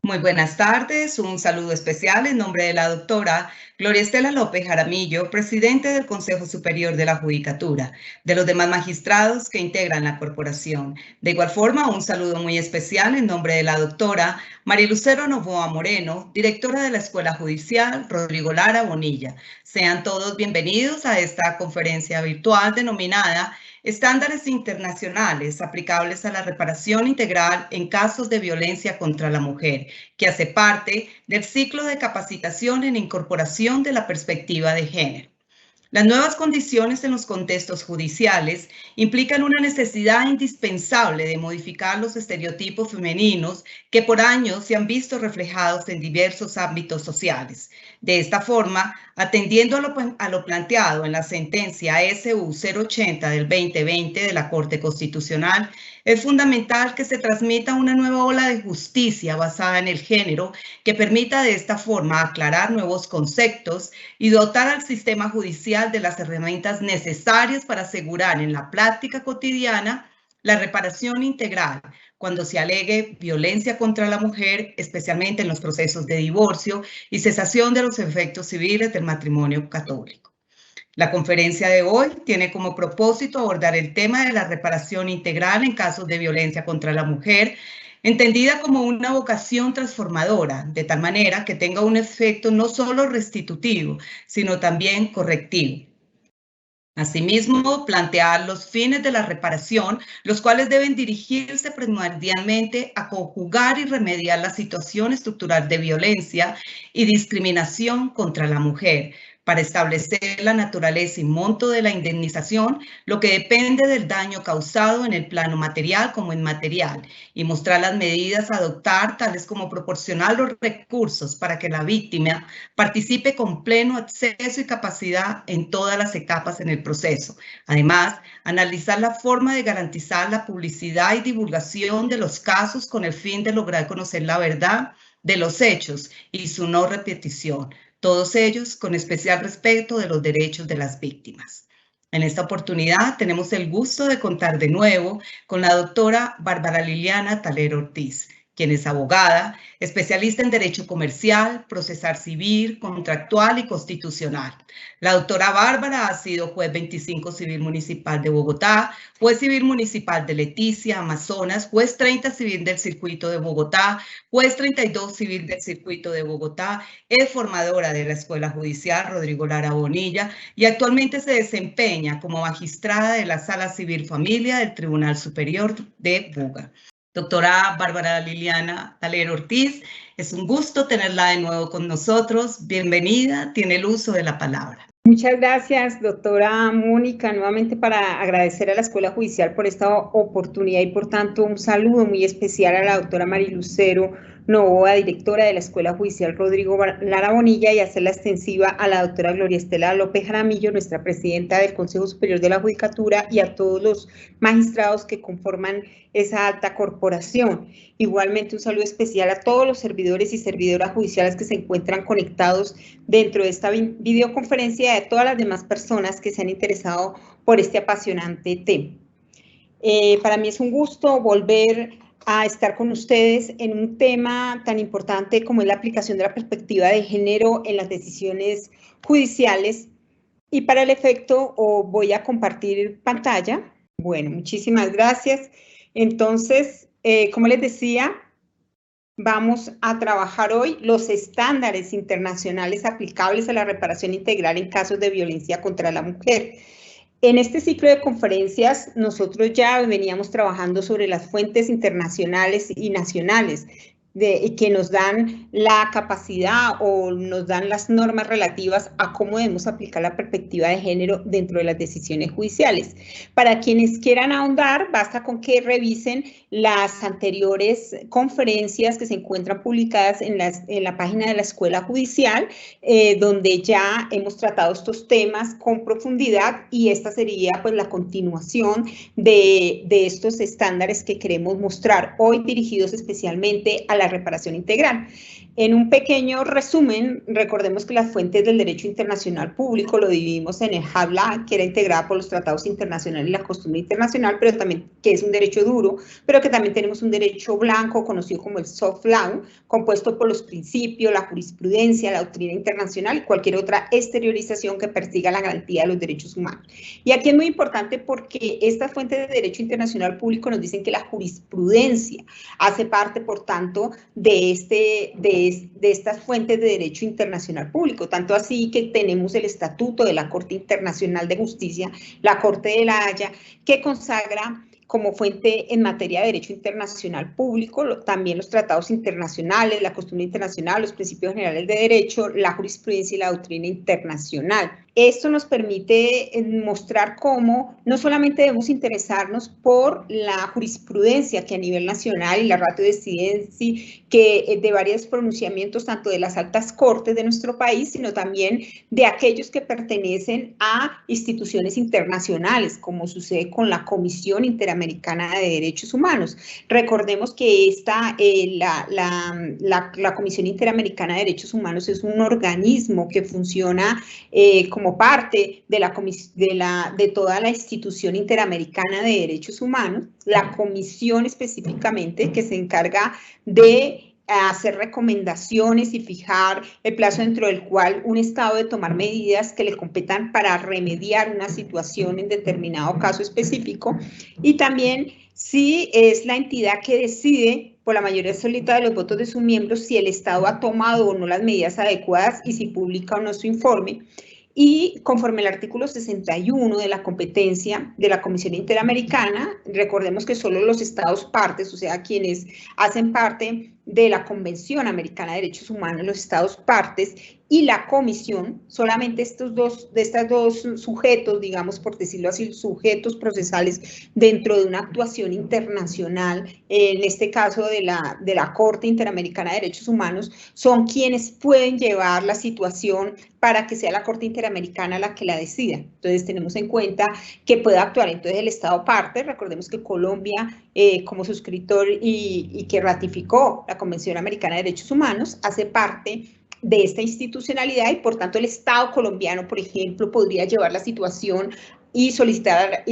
Muy buenas tardes, un saludo especial en nombre de la doctora Gloria Estela López Jaramillo, presidente del Consejo Superior de la Judicatura, de los demás magistrados que integran la corporación. De igual forma, un saludo muy especial en nombre de la doctora María Lucero Novoa Moreno, directora de la Escuela Judicial Rodrigo Lara Bonilla. Sean todos bienvenidos a esta conferencia virtual denominada Estándares internacionales aplicables a la reparación integral en casos de violencia contra la mujer, que hace parte del ciclo de capacitación en incorporación de la perspectiva de género. Las nuevas condiciones en los contextos judiciales implican una necesidad indispensable de modificar los estereotipos femeninos que por años se han visto reflejados en diversos ámbitos sociales. De esta forma, atendiendo a lo planteado en la sentencia SU 080 del 2020 de la Corte Constitucional, es fundamental que se transmita una nueva ola de justicia basada en el género que permita de esta forma aclarar nuevos conceptos y dotar al sistema judicial de las herramientas necesarias para asegurar en la práctica cotidiana la reparación integral cuando se alegue violencia contra la mujer, especialmente en los procesos de divorcio y cesación de los efectos civiles del matrimonio católico. La conferencia de hoy tiene como propósito abordar el tema de la reparación integral en casos de violencia contra la mujer, entendida como una vocación transformadora, de tal manera que tenga un efecto no solo restitutivo, sino también correctivo. Asimismo, plantear los fines de la reparación, los cuales deben dirigirse primordialmente a conjugar y remediar la situación estructural de violencia y discriminación contra la mujer, para establecer la naturaleza y monto de la indemnización, lo que depende del daño causado en el plano material como inmaterial, y mostrar las medidas a adoptar, tales como proporcionar los recursos para que la víctima participe con pleno acceso y capacidad en todas las etapas en el proceso. Además, analizar la forma de garantizar la publicidad y divulgación de los casos con el fin de lograr conocer la verdad de los hechos y su no repetición, todos ellos con especial respeto de los derechos de las víctimas. En esta oportunidad tenemos el gusto de contar de nuevo con la doctora Bárbara Liliana Thaler Ortiz, quien es abogada, especialista en Derecho Comercial, Procesal Civil, Contractual y Constitucional. La doctora Bárbara ha sido juez 25 Civil Municipal de Bogotá, juez Civil Municipal de Leticia, Amazonas, juez 30 Civil del Circuito de Bogotá, juez 32 Civil del Circuito de Bogotá, es formadora de la Escuela Judicial Rodrigo Lara Bonilla y actualmente se desempeña como magistrada de la Sala Civil Familia del Tribunal Superior de Buga. Doctora Bárbara Liliana Thaler Ortiz, es un gusto tenerla de nuevo con nosotros. Bienvenida, tiene el uso de la palabra. Muchas gracias, doctora Mónica, nuevamente para agradecer a la Escuela Judicial por esta oportunidad y por tanto un saludo muy especial a la doctora María Lucero Novoa, directora de la Escuela Judicial Rodrigo Lara Bonilla, y hacerla extensiva a la doctora Gloria Estela López Jaramillo, nuestra presidenta del Consejo Superior de la Judicatura, y a todos los magistrados que conforman esa alta corporación. Igualmente un saludo especial a todos los servidores y servidoras judiciales que se encuentran conectados dentro de esta videoconferencia y a todas las demás personas que se han interesado por este apasionante tema. Para mí es un gusto volver a estar con ustedes en un tema tan importante como es la aplicación de la perspectiva de género en las decisiones judiciales. Y para el efecto voy a compartir pantalla. Bueno, muchísimas gracias. Entonces, como les decía, vamos a trabajar hoy los estándares internacionales aplicables a la reparación integral en casos de violencia contra la mujer. En este ciclo de conferencias, nosotros ya veníamos trabajando sobre las fuentes internacionales y nacionales que nos dan la capacidad o nos dan las normas relativas a cómo debemos aplicar la perspectiva de género dentro de las decisiones judiciales. Para quienes quieran ahondar, basta con que revisen las anteriores conferencias que se encuentran publicadas en la página de la Escuela Judicial, donde ya hemos tratado estos temas con profundidad, y esta sería pues la continuación de estos estándares que queremos mostrar hoy, dirigidos especialmente a la reparación integral. En un pequeño resumen, recordemos que las fuentes del derecho internacional público lo dividimos en el habla, que era integrada por los tratados internacionales y la costumbre internacional, pero también que es un derecho duro, pero que también tenemos un derecho blanco conocido como el soft law, compuesto por los principios, la jurisprudencia, la doctrina internacional y cualquier otra exteriorización que persiga la garantía de los derechos humanos. Y aquí es muy importante porque estas fuentes de derecho internacional público nos dicen que la jurisprudencia hace parte, por tanto, de estas fuentes de derecho internacional público, tanto así que tenemos el Estatuto de la Corte Internacional de Justicia, la Corte de la Haya, que consagra como fuente en materia de derecho internacional público, también los tratados internacionales, la costumbre internacional, los principios generales de derecho, la jurisprudencia y la doctrina internacional. Esto nos permite mostrar cómo no solamente debemos interesarnos por la jurisprudencia que a nivel nacional y la ratio decidencia que de varios pronunciamientos tanto de las altas cortes de nuestro país, sino también de aquellos que pertenecen a instituciones internacionales, como sucede con la Comisión Interamericana de Derechos Humanos. Recordemos que la Comisión Interamericana de Derechos Humanos es un organismo que funciona como parte de toda la institución interamericana de derechos humanos, la comisión específicamente que se encarga de hacer recomendaciones y fijar el plazo dentro del cual un Estado debe tomar medidas que le competan para remediar una situación en determinado caso específico, y también si es la entidad que decide por la mayoría absoluta de los votos de sus miembros si el Estado ha tomado o no las medidas adecuadas y si publica o no su informe. Y conforme al artículo 61 de la competencia de la Comisión Interamericana, recordemos que solo los estados partes, o sea, quienes hacen parte de la Convención Americana de Derechos Humanos, los estados partes y la comisión, solamente estos dos sujetos, digamos por decirlo así, sujetos procesales dentro de una actuación internacional, en este caso de la Corte Interamericana de Derechos Humanos, son quienes pueden llevar la situación para que sea la Corte Interamericana la que la decida. Entonces tenemos en cuenta que puede actuar entonces el Estado parte. Recordemos que Colombia, como suscriptor y que ratificó la Convención Americana de Derechos Humanos, hace parte de esta institucionalidad y por tanto el Estado colombiano, por ejemplo, podría llevar la situación y solicitar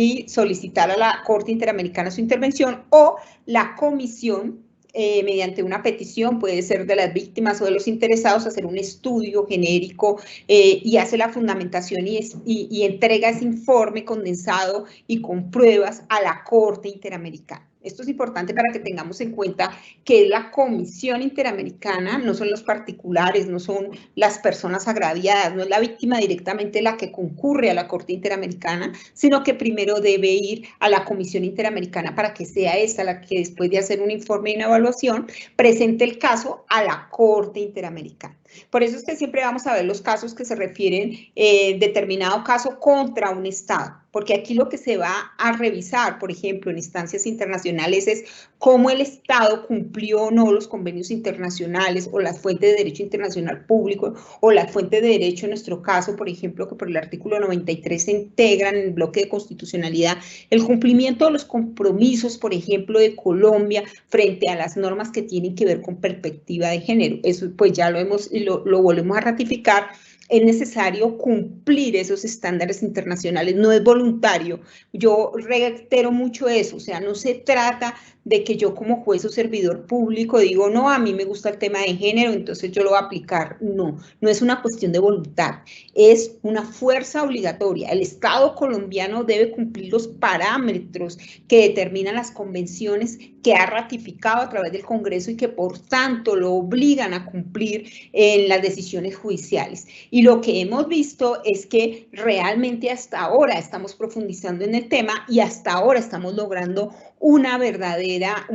a la Corte Interamericana su intervención, o la comisión, mediante una petición, puede ser de las víctimas o de los interesados, hacer un estudio genérico y hace la fundamentación y entrega ese informe condensado y con pruebas a la Corte Interamericana. Esto es importante para que tengamos en cuenta que la Comisión Interamericana no son los particulares, no son las personas agraviadas, no es la víctima directamente la que concurre a la Corte Interamericana, sino que primero debe ir a la Comisión Interamericana para que sea esa la que, después de hacer un informe y una evaluación, presente el caso a la Corte Interamericana. Por eso es que siempre vamos a ver los casos que se refieren determinado caso contra un Estado, porque aquí lo que se va a revisar, por ejemplo, en instancias internacionales es cómo el Estado cumplió o no los convenios internacionales o las fuentes de derecho internacional público o las fuentes de derecho, en nuestro caso, por ejemplo, que por el artículo 93 se integran en el bloque de constitucionalidad, el cumplimiento de los compromisos, por ejemplo, de Colombia frente a las normas que tienen que ver con perspectiva de género. Eso pues ya lo volvemos a ratificar. Es necesario cumplir esos estándares internacionales, no es voluntario. Yo reitero mucho eso, o sea, no se trata de que yo como juez o servidor público digo, no, a mí me gusta el tema de género, entonces yo lo voy a aplicar. No, no es una cuestión de voluntad, es una fuerza obligatoria. El Estado colombiano debe cumplir los parámetros que determinan las convenciones que ha ratificado a través del Congreso y que por tanto lo obligan a cumplir en las decisiones judiciales. Y lo que hemos visto es que realmente hasta ahora estamos profundizando en el tema y hasta ahora estamos logrando un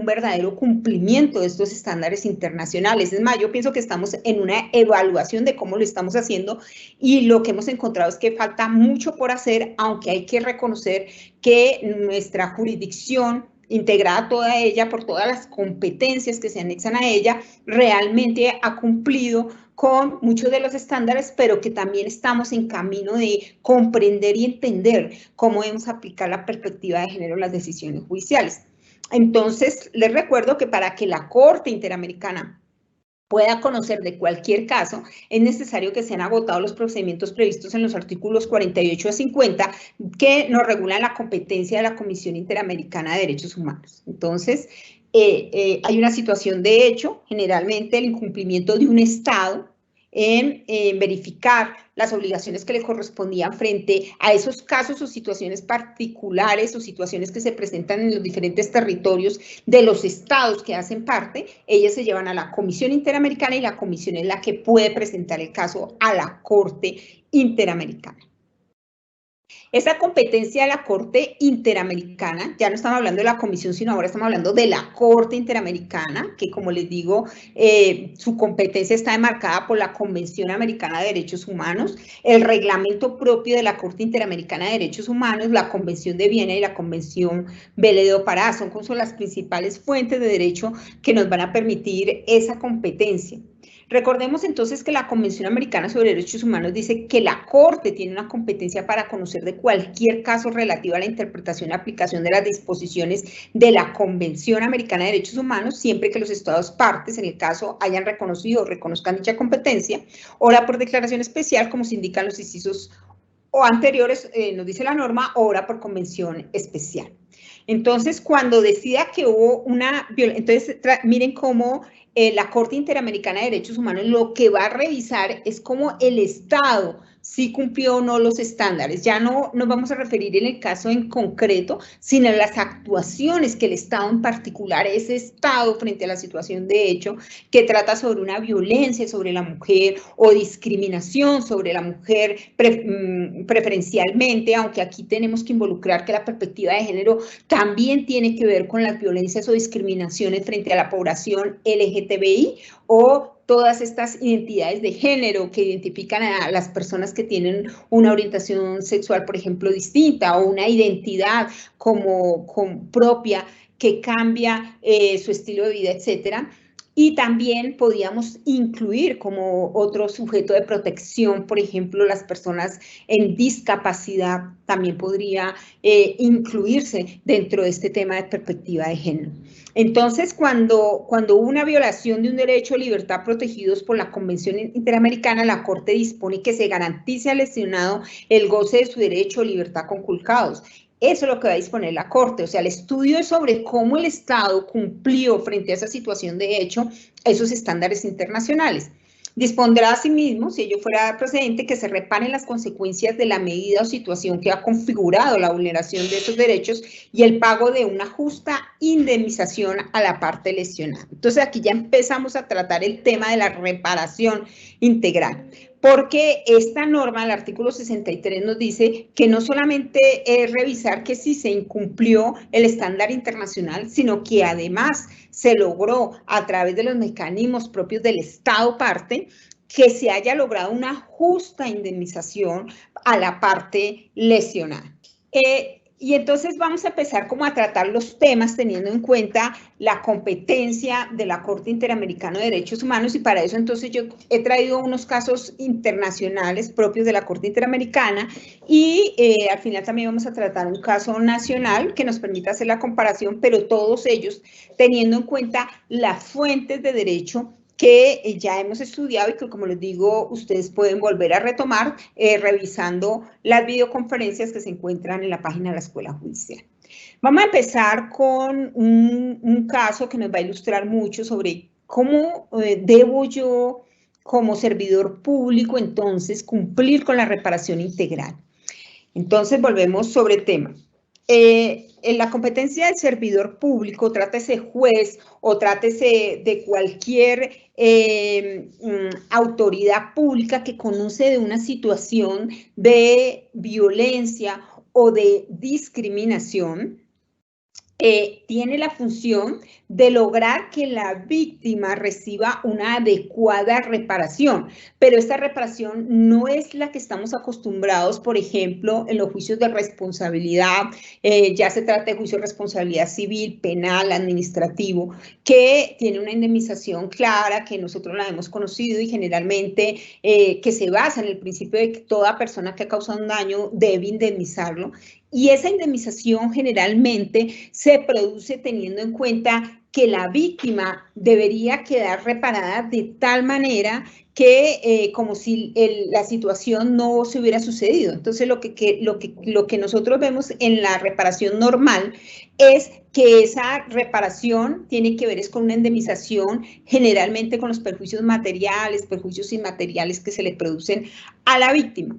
verdadero cumplimiento de estos estándares internacionales. Es más, yo pienso que estamos en una evaluación de cómo lo estamos haciendo y lo que hemos encontrado es que falta mucho por hacer, aunque hay que reconocer que nuestra jurisdicción, integrada toda ella por todas las competencias que se anexan a ella, realmente ha cumplido con muchos de los estándares, pero que también estamos en camino de comprender y entender cómo debemos aplicar la perspectiva de género en las decisiones judiciales. Entonces, les recuerdo que para que la Corte Interamericana pueda conocer de cualquier caso, es necesario que sean agotados los procedimientos previstos en los artículos 48 a 50 que nos regulan la competencia de la Comisión Interamericana de Derechos Humanos. Entonces, hay una situación de hecho, generalmente el incumplimiento de un Estado en verificar las obligaciones que le correspondían frente a esos casos o situaciones particulares o situaciones que se presentan en los diferentes territorios de los estados que hacen parte, ellas se llevan a la Comisión Interamericana y la Comisión es la que puede presentar el caso a la Corte Interamericana. Esa competencia de la Corte Interamericana, ya no estamos hablando de la Comisión, sino ahora estamos hablando de la Corte Interamericana, que como les digo, su competencia está enmarcada por la Convención Americana de Derechos Humanos, el reglamento propio de la Corte Interamericana de Derechos Humanos, la Convención de Viena y la Convención Vélez de Pará, son las principales fuentes de derecho que nos van a permitir esa competencia. Recordemos entonces que la Convención Americana sobre Derechos Humanos dice que la Corte tiene una competencia para conocer de cualquier caso relativo a la interpretación y aplicación de las disposiciones de la Convención Americana de Derechos Humanos, siempre que los Estados partes, en el caso, hayan reconocido o reconozcan dicha competencia, ora por declaración especial, como se indican los incisos o anteriores, nos dice la norma, ora por convención especial. Entonces, cuando decida que hubo una violencia, entonces miren cómo la Corte Interamericana de Derechos Humanos lo que va a revisar es cómo el Estado sí cumplió o no los estándares. Ya no nos vamos a referir en el caso en concreto, sino a las actuaciones que el Estado en particular, ese Estado frente a la situación de hecho, que trata sobre una violencia sobre la mujer o discriminación sobre la mujer preferencialmente, aunque aquí tenemos que involucrar que la perspectiva de género también tiene que ver con las violencias o discriminaciones frente a la población LGTBI o todas estas identidades de género que identifican a las personas que tienen una orientación sexual, por ejemplo, distinta o una identidad como propia que cambia su estilo de vida, etcétera. Y también podíamos incluir como otro sujeto de protección, por ejemplo, las personas en discapacidad, también podría incluirse dentro de este tema de perspectiva de género. Entonces, cuando hubo una violación de un derecho o libertad protegidos por la Convención Interamericana, la Corte dispone que se garantice al lesionado el goce de su derecho o libertad conculcados. Eso es lo que va a disponer la Corte, o sea, el estudio es sobre cómo el Estado cumplió frente a esa situación de hecho esos estándares internacionales. Dispondrá asimismo, si ello fuera procedente, que se reparen las consecuencias de la medida o situación que ha configurado la vulneración de esos derechos y el pago de una justa indemnización a la parte lesionada. Entonces, aquí ya empezamos a tratar el tema de la reparación integral, porque esta norma, el artículo 63, nos dice que no solamente es revisar que si se incumplió el estándar internacional, sino que además se logró a través de los mecanismos propios del Estado parte, que se haya logrado una justa indemnización a la parte lesionada. Y entonces vamos a empezar como a tratar los temas teniendo en cuenta la competencia de la Corte Interamericana de Derechos Humanos y para eso entonces yo he traído unos casos internacionales propios de la Corte Interamericana y al final también vamos a tratar un caso nacional que nos permita hacer la comparación, pero todos ellos teniendo en cuenta las fuentes de derecho que ya hemos estudiado y que, como les digo, ustedes pueden volver a retomar revisando las videoconferencias que se encuentran en la página de la Escuela Judicial. Vamos a empezar con un caso que nos va a ilustrar mucho sobre cómo debo yo, como servidor público, entonces, cumplir con la reparación integral. Entonces, volvemos sobre el tema. En la competencia del servidor público, trátese juez o trátese de cualquier autoridad pública que conoce de una situación de violencia o de discriminación, tiene la función de lograr que la víctima reciba una adecuada reparación, pero esta reparación no es la que estamos acostumbrados, por ejemplo, en los juicios de responsabilidad, ya se trata de juicio de responsabilidad civil, penal, administrativo, que tiene una indemnización clara, que nosotros la hemos conocido y generalmente que se basa en el principio de que toda persona que ha causado un daño debe indemnizarlo. Y esa indemnización generalmente se produce teniendo en cuenta que la víctima debería quedar reparada de tal manera que como si la situación no se hubiera sucedido. Entonces, lo que nosotros vemos en la reparación normal es que esa reparación tiene que ver es con una indemnización, generalmente con los perjuicios materiales, perjuicios inmateriales que se le producen a la víctima.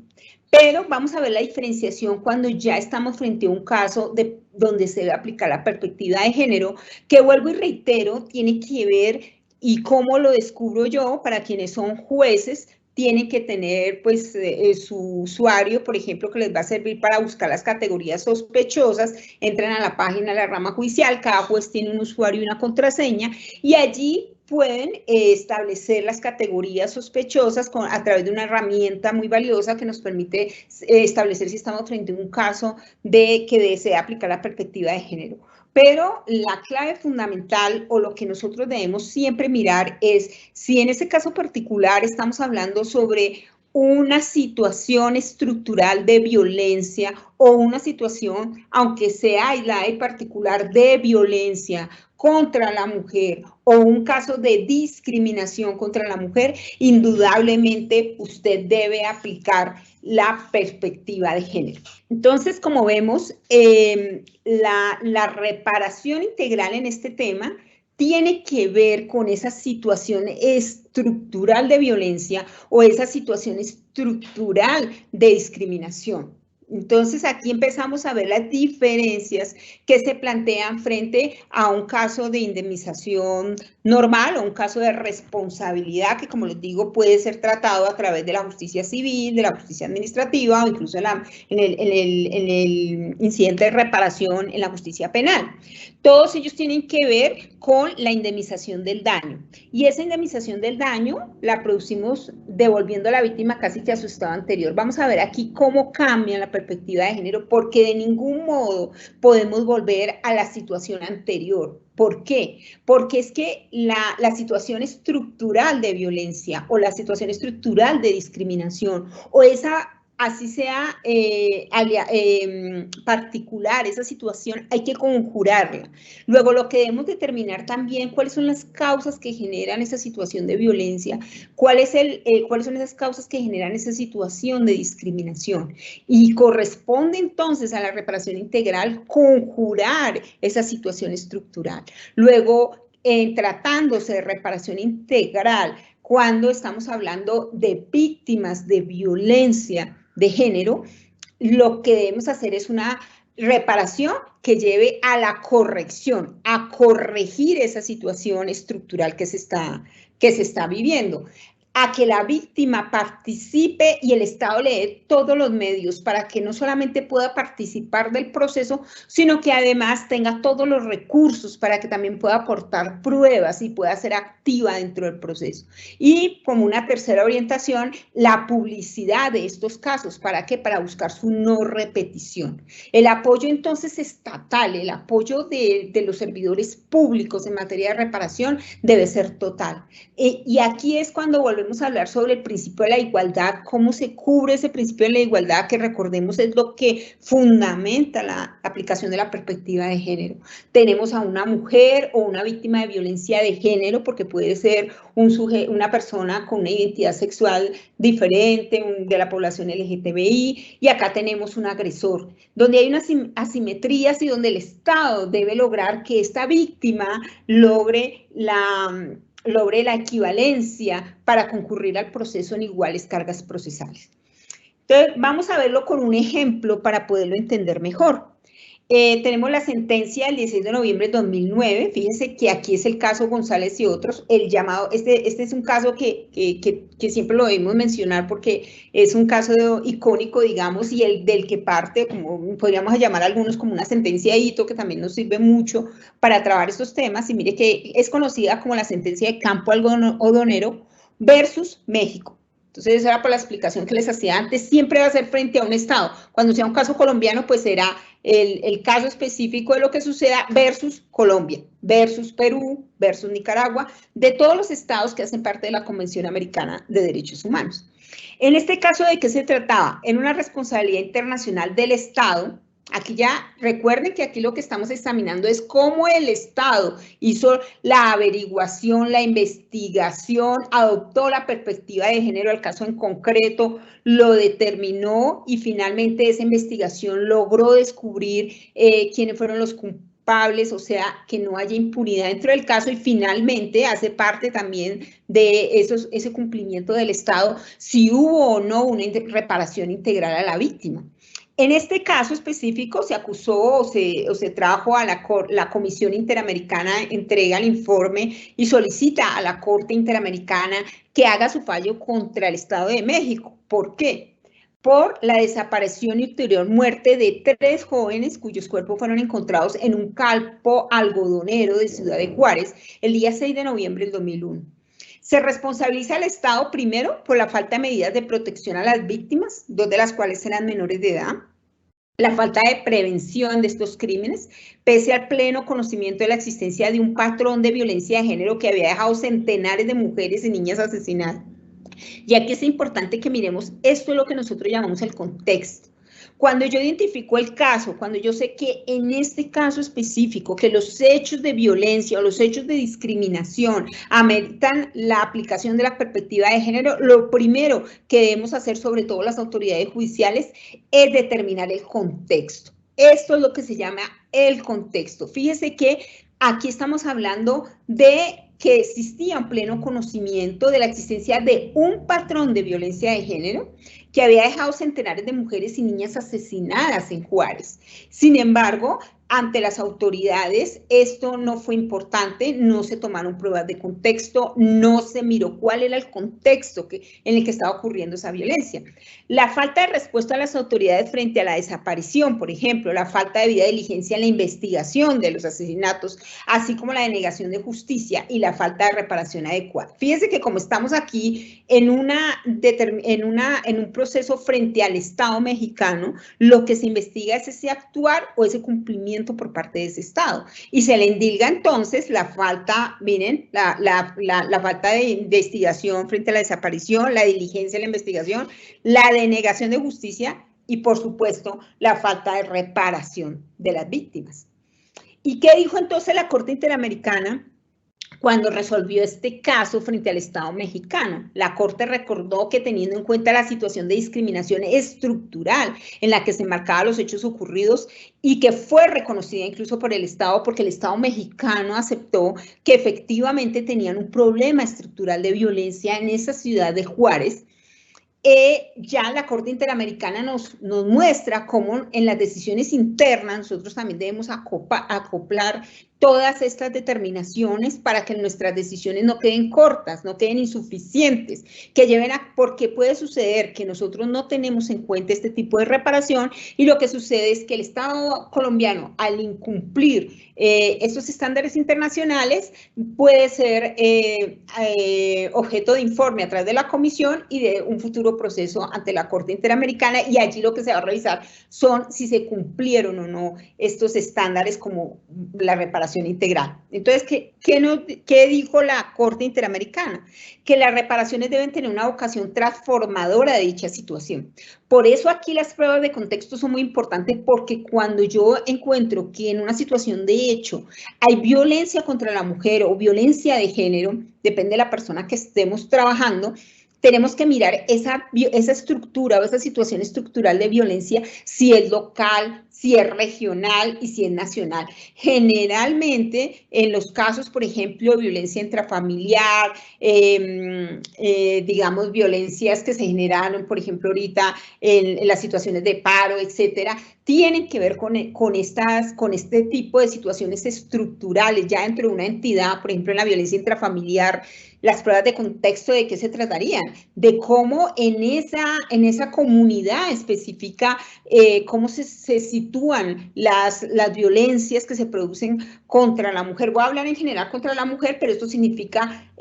Pero vamos a ver la diferenciación cuando ya estamos frente a un caso donde se debe aplicar la perspectiva de género, que vuelvo y reitero, tiene que ver, y cómo lo descubro yo, para quienes son jueces, tienen que tener pues su usuario, por ejemplo, que les va a servir para buscar las categorías sospechosas. Entran a la página de la rama judicial, cada juez tiene un usuario y una contraseña, y allí pueden establecer las categorías sospechosas a través de una herramienta muy valiosa que nos permite establecer si estamos frente a un caso que desea aplicar la perspectiva de género. Pero la clave fundamental, o lo que nosotros debemos siempre mirar, es si en ese caso particular estamos hablando sobre una situación estructural de violencia o una situación, aunque sea aislada y particular, de violencia contra la mujer o un caso de discriminación contra la mujer, indudablemente usted debe aplicar la perspectiva de género. Entonces, como vemos, la reparación integral en este tema tiene que ver con esa situación estructural de violencia o esa situación estructural de discriminación. Entonces, aquí empezamos a ver las diferencias que se plantean frente a un caso de indemnización normal o un caso de responsabilidad que, como les digo, puede ser tratado a través de la justicia civil, de la justicia administrativa o incluso en el incidente de reparación en la justicia penal. Todos ellos tienen que ver con la indemnización del daño. Y esa indemnización del daño la producimos devolviendo a la víctima casi que a su estado anterior. Vamos a ver aquí cómo cambia la perspectiva de género, porque de ningún modo podemos volver a la situación anterior. ¿Por qué? Porque es que la situación estructural de violencia o la situación estructural de discriminación o esa, así sea particular, esa situación hay que conjurarla. Luego, lo que debemos determinar también, cuáles son las causas que generan esa situación de violencia, cuáles son esas causas que generan esa situación de discriminación. Y corresponde entonces a la reparación integral conjurar esa situación estructural. Luego, tratándose de reparación integral, cuando estamos hablando de víctimas de violencia de género, lo que debemos hacer es una reparación que lleve a la corrección, a corregir esa situación estructural que se está viviendo, a que la víctima participe y el Estado le dé todos los medios para que no solamente pueda participar del proceso, sino que además tenga todos los recursos para que también pueda aportar pruebas y pueda ser activa dentro del proceso. Y como una tercera orientación, la publicidad de estos casos. ¿Para qué? Para buscar su no repetición. El apoyo entonces estatal, el apoyo de los servidores públicos en materia de reparación debe ser total. Y aquí es cuando volvemos a hablar sobre el principio de la igualdad, cómo se cubre ese principio de la igualdad, que recordemos es lo que fundamenta la aplicación de la perspectiva de género. Tenemos a una mujer o una víctima de violencia de género, porque puede ser una persona con una identidad sexual diferente, de la población LGTBI, y acá tenemos un agresor, donde hay unas asimetrías y donde el Estado debe lograr que esta víctima logre la equivalencia para concurrir al proceso en iguales cargas procesales. Entonces, vamos a verlo con un ejemplo para poderlo entender mejor. Tenemos la sentencia del 16 de noviembre de 2009, fíjense que aquí es el caso González y otros, el llamado, este es un caso que siempre lo debemos mencionar porque es un caso icónico, digamos, y el del que parte, como podríamos llamar a algunos como una sentencia de hito, que también nos sirve mucho para trabajar estos temas, y mire que es conocida como la sentencia de Campo Algodonero versus México. Entonces, esa era por la explicación que les hacía antes, siempre va a ser frente a un Estado. Cuando sea un caso colombiano, pues será el caso específico de lo que suceda versus Colombia, versus Perú, versus Nicaragua, de todos los estados que hacen parte de la Convención Americana de Derechos Humanos. En este caso, ¿de qué se trataba? En una responsabilidad internacional del Estado, Aquí ya recuerden que aquí lo que estamos examinando es cómo el Estado hizo la averiguación, la investigación, adoptó la perspectiva de género al caso en concreto, lo determinó y finalmente esa investigación logró descubrir quiénes fueron los culpables, o sea, que no haya impunidad dentro del caso y finalmente hace parte también de ese cumplimiento del Estado si hubo o no una reparación integral a la víctima. En este caso específico se acusó o se trajo a la Comisión Interamericana, entrega el informe y solicita a la Corte Interamericana que haga su fallo contra el Estado de México. ¿Por qué? Por la desaparición y ulterior muerte de 3 jóvenes cuyos cuerpos fueron encontrados en un campo algodonero de Ciudad de Juárez el día 6 de noviembre del 2001. Se responsabiliza al Estado primero por la falta de medidas de protección a las víctimas, 2 de las cuales eran menores de edad, la falta de prevención de estos crímenes, pese al pleno conocimiento de la existencia de un patrón de violencia de género que había dejado centenares de mujeres y niñas asesinadas. Y aquí es importante que miremos, esto es lo que nosotros llamamos el contexto. Cuando yo identifico el caso, cuando yo sé que en este caso específico, que los hechos de violencia o los hechos de discriminación ameritan la aplicación de la perspectiva de género, lo primero que debemos hacer, sobre todo las autoridades judiciales, es determinar el contexto. Esto es lo que se llama el contexto. Fíjese que aquí estamos hablando de que existía un pleno conocimiento de la existencia de un patrón de violencia de género que había dejado centenares de mujeres y niñas asesinadas en Juárez. Sin embargo, ante las autoridades esto no fue importante, no se tomaron pruebas de contexto, no se miró cuál era el contexto en el que estaba ocurriendo esa violencia. La falta de respuesta a las autoridades frente a la desaparición, por ejemplo, la falta de debida diligencia en la investigación de los asesinatos, así como la denegación de justicia y la falta de reparación adecuada. Fíjense que como estamos aquí en un proceso frente al Estado mexicano, lo que se investiga es ese actuar o ese cumplimiento por parte de ese Estado. Y se le indilga entonces la falta, miren, la falta de investigación frente a la desaparición, la diligencia en la investigación, la denegación de justicia y, por supuesto, la falta de reparación de las víctimas. ¿Y qué dijo entonces la Corte Interamericana cuando resolvió este caso frente al Estado mexicano? La Corte recordó que teniendo en cuenta la situación de discriminación estructural en la que se enmarcaban los hechos ocurridos y que fue reconocida incluso por el Estado, porque el Estado mexicano aceptó que efectivamente tenían un problema estructural de violencia en esa ciudad de Juárez, ya la Corte Interamericana nos muestra cómo en las decisiones internas nosotros también debemos acoplar todas estas determinaciones para que nuestras decisiones no queden cortas, no queden insuficientes, que lleven porque puede suceder que nosotros no tenemos en cuenta este tipo de reparación y lo que sucede es que el Estado colombiano, al incumplir estos estándares internacionales, puede ser objeto de informe a través de la Comisión y de un futuro proceso ante la Corte Interamericana, y allí lo que se va a revisar son si se cumplieron o no estos estándares como la reparación integral. Entonces, ¿qué dijo la Corte Interamericana? Que las reparaciones deben tener una vocación transformadora de dicha situación. Por eso aquí las pruebas de contexto son muy importantes, porque cuando yo encuentro que en una situación de hecho hay violencia contra la mujer o violencia de género, depende de la persona que estemos trabajando, tenemos que mirar esa estructura o esa situación estructural de violencia, si es local, si es regional y si es nacional. Generalmente, en los casos, por ejemplo, de violencia intrafamiliar, digamos, violencias que se generaron, por ejemplo, ahorita en las situaciones de paro, etcétera, tienen que ver con este tipo de situaciones estructurales, ya dentro de una entidad, por ejemplo, en la violencia intrafamiliar. Las pruebas de contexto, ¿de qué se tratarían? De cómo en esa comunidad específica, cómo se sitúan las violencias que se producen contra la mujer. Voy a hablar en general contra la mujer, pero esto significa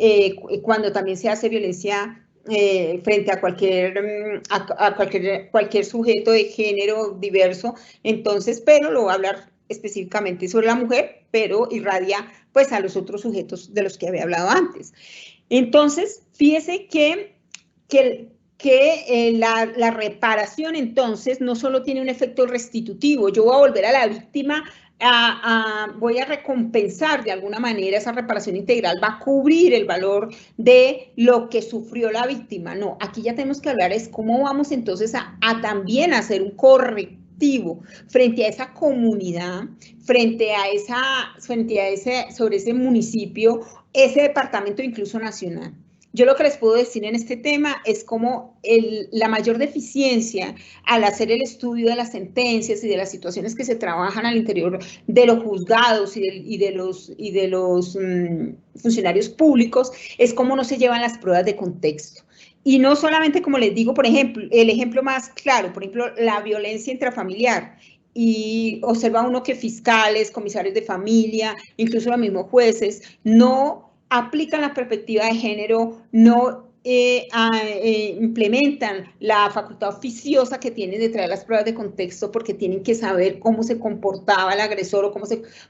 cuando también se hace violencia frente a cualquier sujeto de género diverso. Entonces, pero lo voy a hablar específicamente sobre la mujer, pero irradia pues a los otros sujetos de los que había hablado antes. Entonces, fíjese que que la reparación entonces no solo tiene un efecto restitutivo, yo voy a volver a la víctima, voy a recompensar de alguna manera, esa reparación integral va a cubrir el valor de lo que sufrió la víctima. No, aquí ya tenemos que hablar es cómo vamos entonces a también hacer un correctivo frente a esa comunidad, sobre ese municipio, ese departamento incluso nacional. Yo lo que les puedo decir en este tema es como la mayor deficiencia al hacer el estudio de las sentencias y de las situaciones que se trabajan al interior de los juzgados y de los funcionarios públicos es cómo no se llevan las pruebas de contexto. Y no solamente, como les digo, por ejemplo, el ejemplo más claro, por ejemplo, la violencia intrafamiliar. Y observa uno que fiscales, comisarios de familia, incluso los mismos jueces, no aplican la perspectiva de género, no implementan la facultad oficiosa que tienen de traer las pruebas de contexto porque tienen que saber cómo se comportaba el agresor o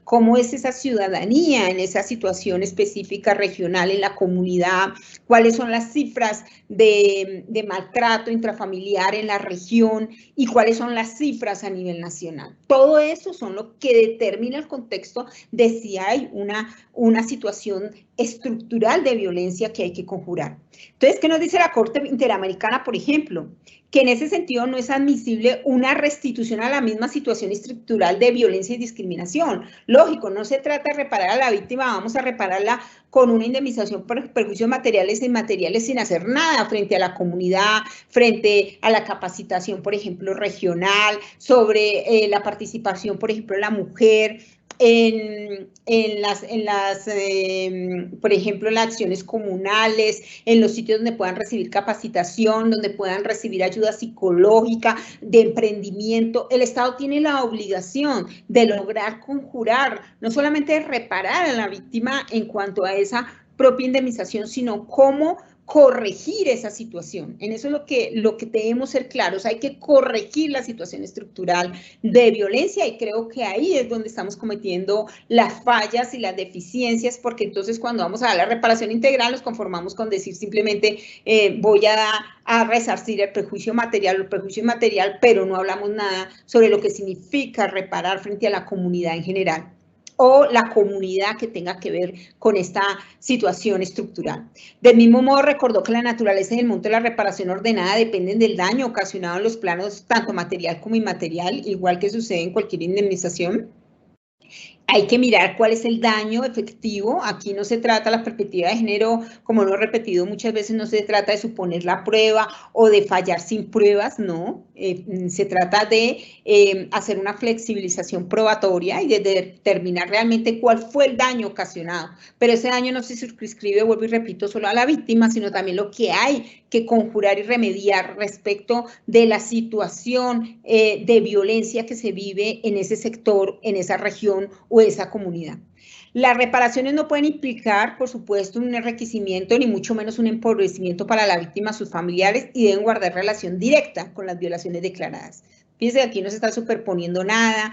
cómo es esa ciudadanía en esa situación específica regional en la comunidad, cuáles son las cifras de maltrato intrafamiliar en la región y cuáles son las cifras a nivel nacional. Todo eso son lo que determina el contexto de si hay una situación estructural de violencia que hay que conjurar. Entonces, ¿qué nos dice la Corte Interamericana, por ejemplo? Que en ese sentido no es admisible una restitución a la misma situación estructural de violencia y discriminación. Lógico, no se trata de reparar a la víctima, vamos a repararla con una indemnización por perjuicios materiales e inmateriales sin hacer nada frente a la comunidad, frente a la capacitación, por ejemplo, regional, sobre la participación, por ejemplo, de la mujer, por ejemplo, en las acciones comunales, en los sitios donde puedan recibir capacitación, donde puedan recibir ayuda psicológica, de emprendimiento. El Estado tiene la obligación de lograr conjurar, no solamente de reparar a la víctima en cuanto a esa propia indemnización, sino cómo corregir esa situación. En eso es lo que debemos ser claros. Hay que corregir la situación estructural de violencia y creo que ahí es donde estamos cometiendo las fallas y las deficiencias, porque entonces cuando vamos a dar la reparación integral nos conformamos con decir simplemente voy a resarcir el perjuicio material, pero no hablamos nada sobre lo que significa reparar frente a la comunidad en general, o la comunidad que tenga que ver con esta situación estructural. Del mismo modo, recordó que la naturaleza y el monto de la reparación ordenada dependen del daño ocasionado en los planos tanto material como inmaterial, igual que sucede en cualquier indemnización. Hay que mirar cuál es el daño efectivo. Aquí no se trata la perspectiva de género, como lo he repetido muchas veces, no se trata de suponer la prueba o de fallar sin pruebas, no. Se trata de hacer una flexibilización probatoria y de determinar realmente cuál fue el daño ocasionado. Pero ese daño no se circunscribe, vuelvo y repito, solo a la víctima, sino también lo que hay que conjurar y remediar respecto de la situación de violencia que se vive en ese sector, en esa región o esa comunidad. Las reparaciones no pueden implicar, por supuesto, un enriquecimiento ni mucho menos un empobrecimiento para la víctima, sus familiares, y deben guardar relación directa con las violaciones declaradas. Fíjense que aquí no se está superponiendo nada,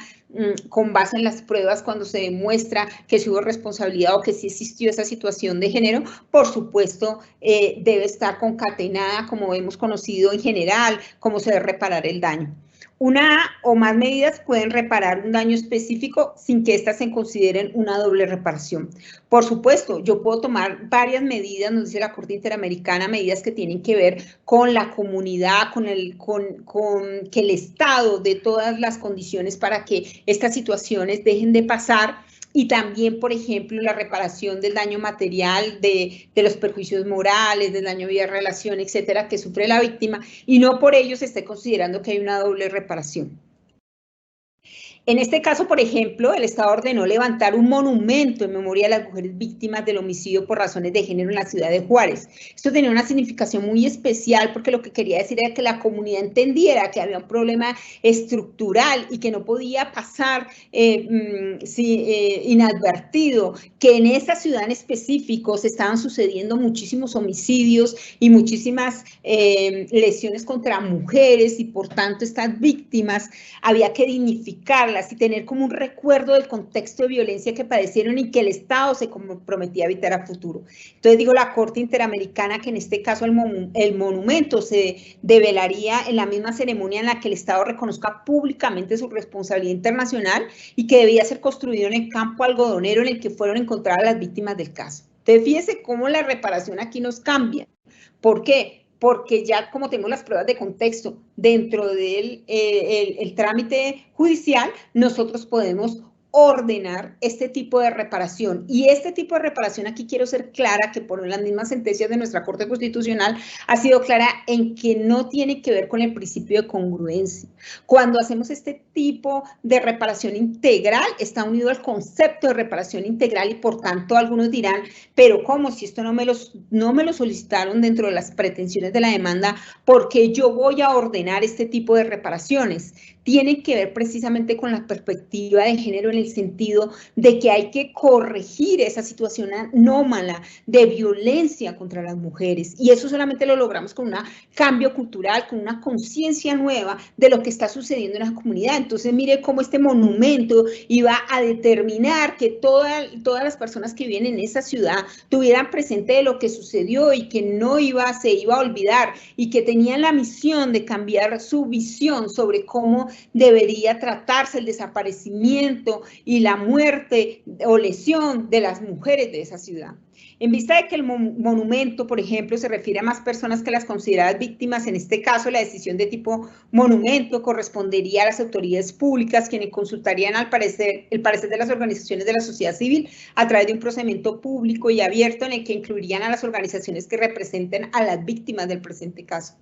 con base en las pruebas cuando se demuestra que sí hubo responsabilidad o que sí existió esa situación de género, por supuesto debe estar concatenada como hemos conocido en general, cómo se debe reparar el daño. Una o más medidas pueden reparar un daño específico sin que éstas se consideren una doble reparación. Por supuesto, yo puedo tomar varias medidas, nos dice la Corte Interamericana, medidas que tienen que ver con la comunidad, con que el Estado dé todas las condiciones para que estas situaciones dejen de pasar. Y también, por ejemplo, la reparación del daño material, de los perjuicios morales, del daño vía relación, etcétera, que sufre la víctima, y no por ello se esté considerando que hay una doble reparación. En este caso, por ejemplo, el Estado ordenó levantar un monumento en memoria de las mujeres víctimas del homicidio por razones de género en la ciudad de Juárez. Esto tenía una significación muy especial porque lo que quería decir era que la comunidad entendiera que había un problema estructural y que no podía pasar inadvertido, que en esa ciudad en específico se estaban sucediendo muchísimos homicidios y muchísimas lesiones contra mujeres y por tanto estas víctimas había que dignificarlas, y tener como un recuerdo del contexto de violencia que padecieron y que el Estado se comprometía a evitar a futuro. Entonces digo, la Corte Interamericana, que en este caso el monumento se develaría en la misma ceremonia en la que el Estado reconozca públicamente su responsabilidad internacional y que debía ser construido en el campo algodonero en el que fueron encontradas las víctimas del caso. Entonces fíjese cómo la reparación aquí nos cambia. ¿Por qué? Porque ya como tenemos las pruebas de contexto dentro del el trámite judicial, nosotros podemos ordenar este tipo de reparación. Y este tipo de reparación, aquí quiero ser clara, que por las mismas sentencias de nuestra Corte Constitucional ha sido clara en que no tiene que ver con el principio de congruencia. Cuando hacemos este tipo de reparación integral, está unido al concepto de reparación integral y por tanto algunos dirán, pero ¿cómo? Si esto no me lo solicitaron dentro de las pretensiones de la demanda, ¿por qué yo voy a ordenar este tipo de reparaciones? Tiene que ver precisamente con la perspectiva de género en el sentido de que hay que corregir esa situación anómala de violencia contra las mujeres y eso solamente lo logramos con un cambio cultural, con una conciencia nueva de lo que está sucediendo en la comunidad. Entonces mire cómo este monumento iba a determinar que todas las personas que viven en esa ciudad tuvieran presente lo que sucedió y que no se iba a olvidar y que tenían la misión de cambiar su visión sobre cómo debería tratarse el desaparecimiento y la muerte o lesión de las mujeres de esa ciudad. En vista de que el monumento, por ejemplo, se refiere a más personas que las consideradas víctimas, en este caso la decisión de tipo monumento correspondería a las autoridades públicas, quienes consultarían el parecer de las organizaciones de la sociedad civil a través de un procedimiento público y abierto en el que incluirían a las organizaciones que representen a las víctimas del presente caso.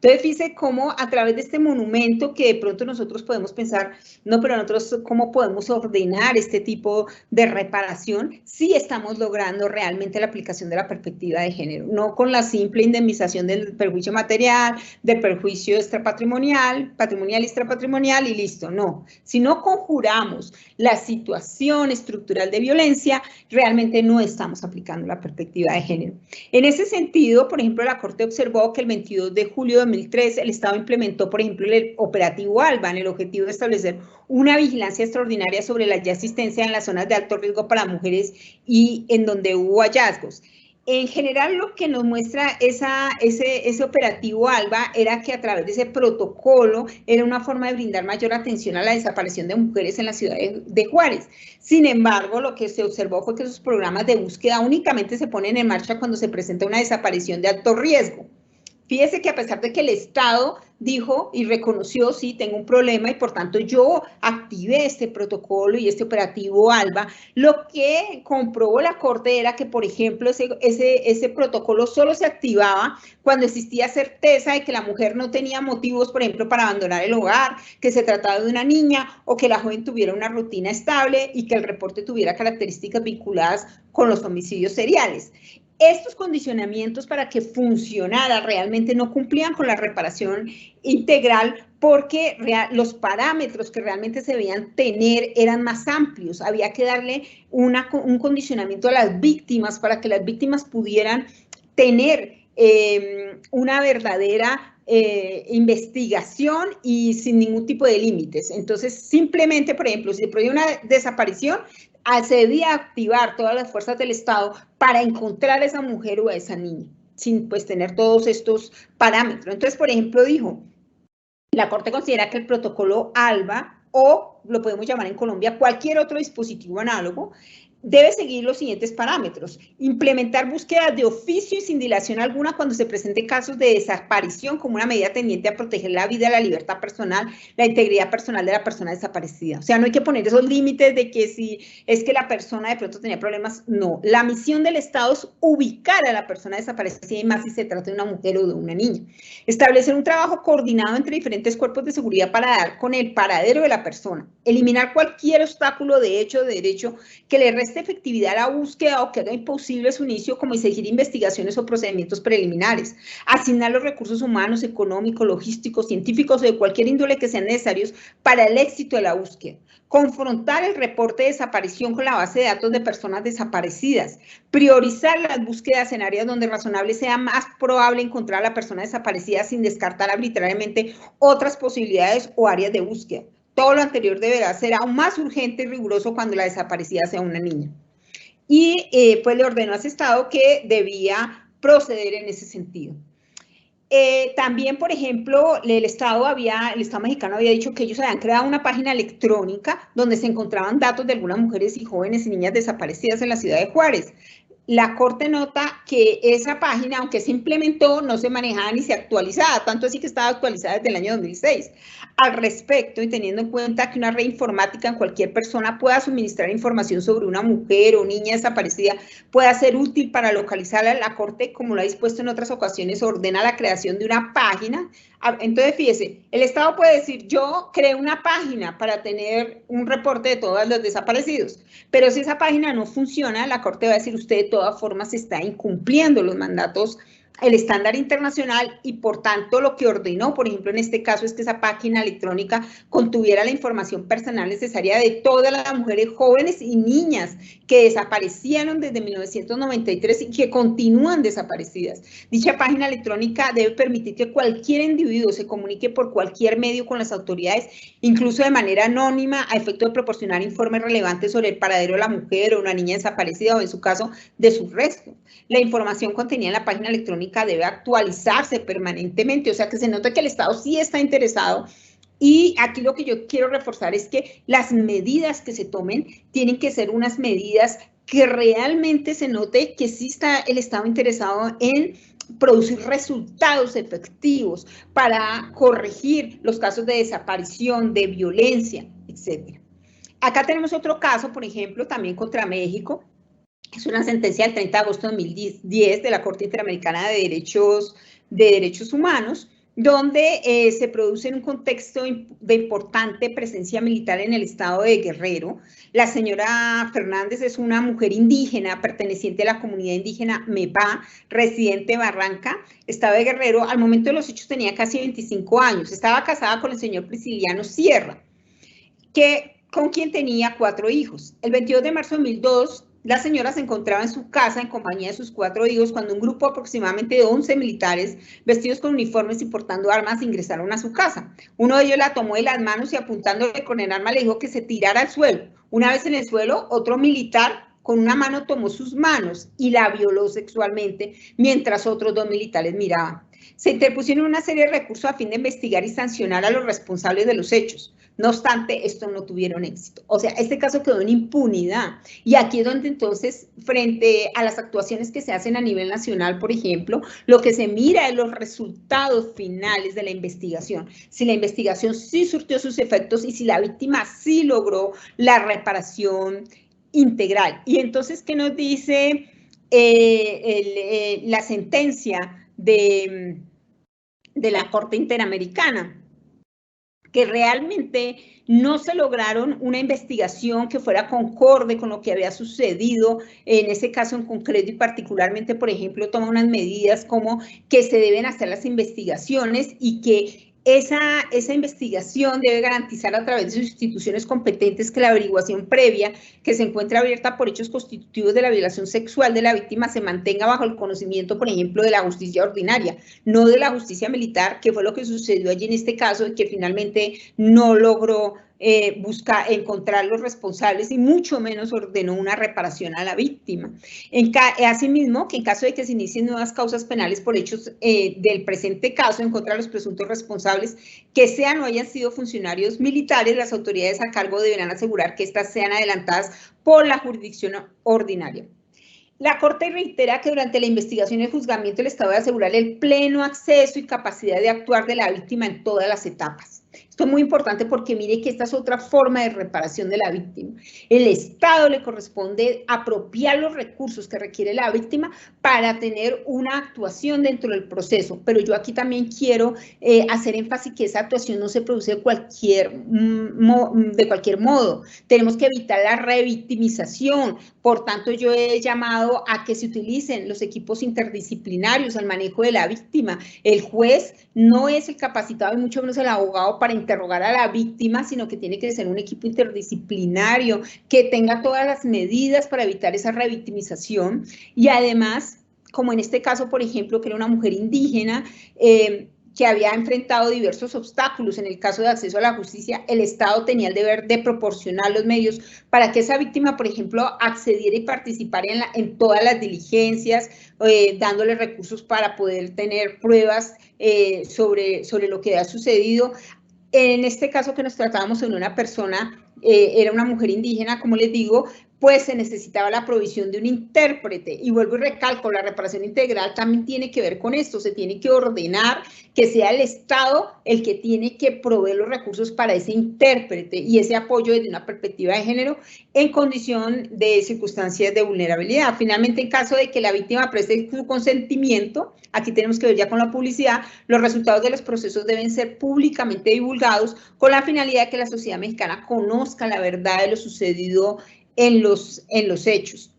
Entonces, fíjese cómo a través de este monumento que de pronto nosotros podemos pensar, no, pero nosotros cómo podemos ordenar este tipo de reparación, sí estamos logrando realmente la aplicación de la perspectiva de género, no con la simple indemnización del perjuicio material, del perjuicio extrapatrimonial, patrimonial y extrapatrimonial y listo, no. Si no conjuramos la situación estructural de violencia, realmente no estamos aplicando la perspectiva de género. En ese sentido, por ejemplo, la Corte observó que el 22 de julio de 2003 el Estado implementó, por ejemplo, el operativo ALBA en el objetivo de establecer una vigilancia extraordinaria sobre la ya asistencia en las zonas de alto riesgo para mujeres y en donde hubo hallazgos. En general, lo que nos muestra ese operativo ALBA era que a través de ese protocolo era una forma de brindar mayor atención a la desaparición de mujeres en la ciudad de Juárez. Sin embargo, lo que se observó fue que esos programas de búsqueda únicamente se ponen en marcha cuando se presenta una desaparición de alto riesgo. Fíjese que a pesar de que el Estado dijo y reconoció, sí, tengo un problema y por tanto yo activé este protocolo y este operativo ALBA, lo que comprobó la Corte era que, por ejemplo, ese protocolo solo se activaba cuando existía certeza de que la mujer no tenía motivos, por ejemplo, para abandonar el hogar, que se trataba de una niña o que la joven tuviera una rutina estable y que el reporte tuviera características vinculadas con los homicidios seriales. Estos condicionamientos para que funcionara realmente no cumplían con la reparación integral porque los parámetros que realmente se debían tener eran más amplios. Había que darle un condicionamiento a las víctimas para que las víctimas pudieran tener una verdadera investigación y sin ningún tipo de límites. Entonces, simplemente, por ejemplo, si se produce una desaparición, se debía activar todas las fuerzas del Estado para encontrar a esa mujer o a esa niña, sin pues tener todos estos parámetros. Entonces, por ejemplo, dijo, la Corte considera que el protocolo ALBA, o lo podemos llamar en Colombia cualquier otro dispositivo análogo, debe seguir los siguientes parámetros: implementar búsquedas de oficio y sin dilación alguna cuando se presenten casos de desaparición como una medida tendiente a proteger la vida, la libertad personal, la integridad personal de la persona desaparecida. O sea, no hay que poner esos límites de que si es que la persona de pronto tenía problemas, no. La misión del Estado es ubicar a la persona desaparecida y más si se trata de una mujer o de una niña. Establecer un trabajo coordinado entre diferentes cuerpos de seguridad para dar con el paradero de la persona. Eliminar cualquier obstáculo de hecho o de derecho que le reste efectividad a la búsqueda o que haga imposible su inicio, como exigir investigaciones o procedimientos preliminares, asignar los recursos humanos, económicos, logísticos, científicos o de cualquier índole que sean necesarios para el éxito de la búsqueda, confrontar el reporte de desaparición con la base de datos de personas desaparecidas, priorizar las búsquedas en áreas donde razonable sea más probable encontrar a la persona desaparecida sin descartar arbitrariamente otras posibilidades o áreas de búsqueda, Todo lo anterior deberá ser aún más urgente y riguroso cuando la desaparecida sea una niña. Y pues le ordenó a ese Estado que debía proceder en ese sentido. También, por ejemplo, el Estado mexicano había dicho que ellos habían creado una página electrónica donde se encontraban datos de algunas mujeres y jóvenes y niñas desaparecidas en la ciudad de Juárez. La Corte nota que esa página, aunque se implementó, no se manejaba ni se actualizaba, tanto así que estaba actualizada desde el año 2006. Al respecto, y teniendo en cuenta que una red informática en cualquier persona pueda suministrar información sobre una mujer o niña desaparecida, pueda ser útil para localizarla, la Corte, como lo ha dispuesto en otras ocasiones, ordena la creación de una página. Entonces, fíjese, el Estado puede decir, yo creé una página para tener un reporte de todos los desaparecidos, pero si esa página no funciona, la Corte va a decir, usted de todas formas está incumpliendo los mandatos, el estándar internacional, y por tanto lo que ordenó, por ejemplo, en este caso, es que esa página electrónica contuviera la información personal necesaria de todas las mujeres jóvenes y niñas que desaparecieron desde 1993 y que continúan desaparecidas. Dicha página electrónica debe permitir que cualquier individuo se comunique por cualquier medio con las autoridades, incluso de manera anónima, a efecto de proporcionar informes relevantes sobre el paradero de la mujer o una niña desaparecida o, en su caso, de sus restos. La información contenida en la página electrónica debe actualizarse permanentemente, o sea que se nota que el Estado sí está interesado. Y aquí lo que yo quiero reforzar es que las medidas que se tomen tienen que ser unas medidas que realmente se note que sí está el Estado interesado en producir resultados efectivos para corregir los casos de desaparición, de violencia, etc. Acá tenemos otro caso, por ejemplo, también contra México. Es una sentencia del 30 de agosto de 2010 de la Corte Interamericana de Derechos Humanos, donde se produce en un contexto de importante presencia militar en el estado de Guerrero. La señora Fernández es una mujer indígena perteneciente a la comunidad indígena Mepá, residente de Barranca, estado de Guerrero. Al momento de los hechos tenía casi 25 años. Estaba casada con el señor Prisciliano Sierra, con quien tenía 4 hijos. El 22 de marzo de 2002, la señora se encontraba en su casa en compañía de sus 4 hijos cuando un grupo aproximadamente de 11 militares vestidos con uniformes y portando armas ingresaron a su casa. Uno de ellos la tomó de las manos y apuntándole con el arma le dijo que se tirara al suelo. Una vez en el suelo, otro militar con una mano tomó sus manos y la violó sexualmente mientras otros 2 militares miraban. Se interpusieron una serie de recursos a fin de investigar y sancionar a los responsables de los hechos. No obstante, estos no tuvieron éxito. O sea, este caso quedó en impunidad. Y aquí es donde entonces, frente a las actuaciones que se hacen a nivel nacional, por ejemplo, lo que se mira es los resultados finales de la investigación. Si la investigación sí surtió sus efectos y si la víctima sí logró la reparación integral. Y entonces, ¿qué nos dice la sentencia de la Corte Interamericana? Que realmente no se lograron una investigación que fuera concorde con lo que había sucedido en ese caso en concreto, y particularmente, por ejemplo, toma unas medidas como que se deben hacer las investigaciones y que esa investigación debe garantizar a través de sus instituciones competentes que la averiguación previa que se encuentra abierta por hechos constitutivos de la violación sexual de la víctima se mantenga bajo el conocimiento, por ejemplo, de la justicia ordinaria, no de la justicia militar, que fue lo que sucedió allí en este caso y que finalmente no logró encontrar los responsables y mucho menos ordenó una reparación a la víctima. Asimismo, que en caso de que se inicien nuevas causas penales por hechos del presente caso en contra de los presuntos responsables, que sean o hayan sido funcionarios militares, las autoridades a cargo deberán asegurar que éstas sean adelantadas por la jurisdicción ordinaria. La Corte reitera que durante la investigación y el juzgamiento el Estado debe asegurar el pleno acceso y capacidad de actuar de la víctima en todas las etapas. Esto es muy importante porque mire que esta es otra forma de reparación de la víctima. El Estado le corresponde apropiar los recursos que requiere la víctima para tener una actuación dentro del proceso, pero yo aquí también quiero hacer énfasis que esa actuación no se produce de cualquier modo. Tenemos que evitar la revictimización. Por tanto, yo he llamado a que se utilicen los equipos interdisciplinarios al manejo de la víctima. El juez no es el capacitado y mucho menos el abogado para interrogar a la víctima, sino que tiene que ser un equipo interdisciplinario que tenga todas las medidas para evitar esa revictimización y además, como en este caso, por ejemplo, que era una mujer indígena, que había enfrentado diversos obstáculos en el caso de acceso a la justicia, el Estado tenía el deber de proporcionar los medios para que esa víctima, por ejemplo, accediera y participara en todas las diligencias, dándole recursos para poder tener pruebas sobre lo que ha sucedido. En este caso que nos tratábamos en una persona, era una mujer indígena, como les digo, pues se necesitaba la provisión de un intérprete. Y vuelvo y recalco, la reparación integral también tiene que ver con esto, se tiene que ordenar que sea el Estado el que tiene que proveer los recursos para ese intérprete y ese apoyo desde una perspectiva de género en condición de circunstancias de vulnerabilidad. Finalmente, en caso de que la víctima preste su consentimiento, aquí tenemos que ver ya con la publicidad, los resultados de los procesos deben ser públicamente divulgados con la finalidad de que la sociedad mexicana conozca la verdad de lo sucedido en los hechos.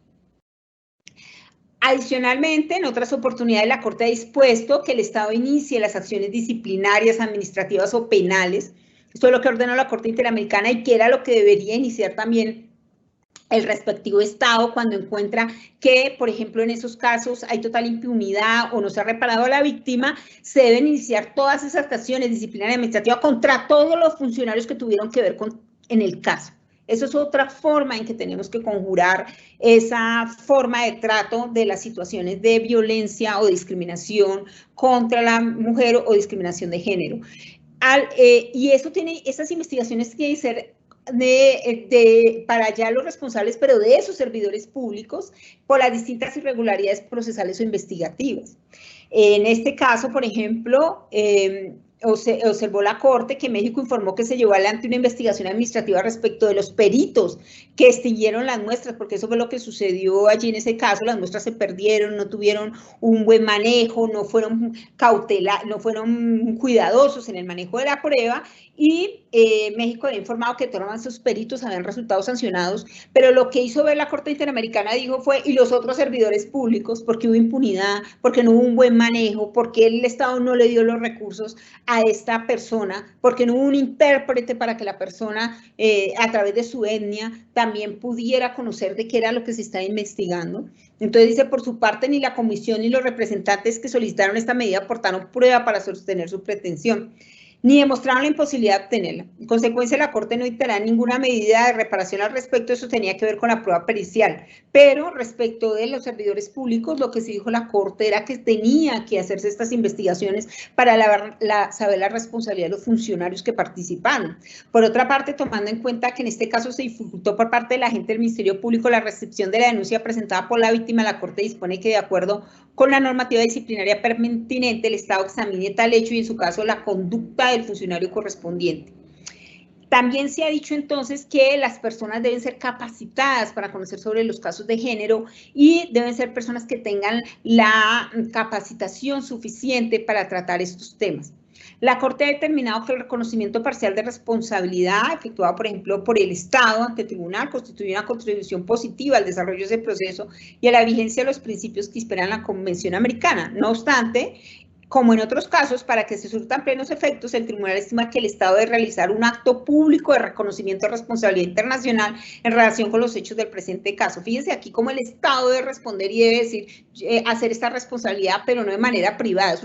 Adicionalmente, en otras oportunidades, la Corte ha dispuesto que el Estado inicie las acciones disciplinarias, administrativas o penales. Esto es lo que ordenó la Corte Interamericana y que era lo que debería iniciar también el respectivo Estado cuando encuentra que, por ejemplo, en esos casos hay total impunidad o no se ha reparado a la víctima, se deben iniciar todas esas acciones disciplinarias administrativas contra todos los funcionarios que tuvieron que ver en el caso. Eso es otra forma en que tenemos que conjurar esa forma de trato de las situaciones de violencia o discriminación contra la mujer o discriminación de género. Y esas investigaciones tienen que ser para ya los responsables, pero de esos servidores públicos, por las distintas irregularidades procesales o investigativas. En este caso, por ejemplo, observó la Corte que México informó que se llevó adelante una investigación administrativa respecto de los peritos que extinguieron las muestras, porque eso fue lo que sucedió allí en ese caso, las muestras se perdieron, no tuvieron un buen manejo, no fueron cuidadosos en el manejo de la prueba, y México había informado que todos sus peritos habían resultado sancionados, pero lo que hizo ver la Corte Interamericana dijo fue, y los otros servidores públicos, porque hubo impunidad, porque no hubo un buen manejo, porque el Estado no le dio los recursos a esta persona, porque no hubo un intérprete para que la persona, a través de su etnia, también pudiera conocer de qué era lo que se estaba investigando. Entonces dice, por su parte, ni la comisión ni los representantes que solicitaron esta medida aportaron prueba para sostener su pretensión, ni demostraron la imposibilidad de obtenerla. En consecuencia, la Corte no dictará ninguna medida de reparación al respecto, eso tenía que ver con la prueba pericial, pero respecto de los servidores públicos, lo que se dijo la Corte era que tenía que hacerse estas investigaciones para saber la responsabilidad de los funcionarios que participaron. Por otra parte, tomando en cuenta que en este caso se dificultó por parte de la agente del Ministerio Público la recepción de la denuncia presentada por la víctima, la Corte dispone que, de acuerdo con la normativa disciplinaria pertinente, el Estado examine tal hecho y, en su caso, la conducta del funcionario correspondiente. También se ha dicho entonces que las personas deben ser capacitadas para conocer sobre los casos de género y deben ser personas que tengan la capacitación suficiente para tratar estos temas. La Corte ha determinado que el reconocimiento parcial de responsabilidad efectuado, por ejemplo, por el Estado ante el tribunal constituye una contribución positiva al desarrollo de ese proceso y a la vigencia de los principios que inspiran la Convención Americana. No obstante, como en otros casos, para que se surtan plenos efectos, el tribunal estima que el Estado debe realizar un acto público de reconocimiento de responsabilidad internacional en relación con los hechos del presente caso. Fíjense aquí cómo el Estado debe responder y debe decir, hacer esta responsabilidad, pero no de manera privada,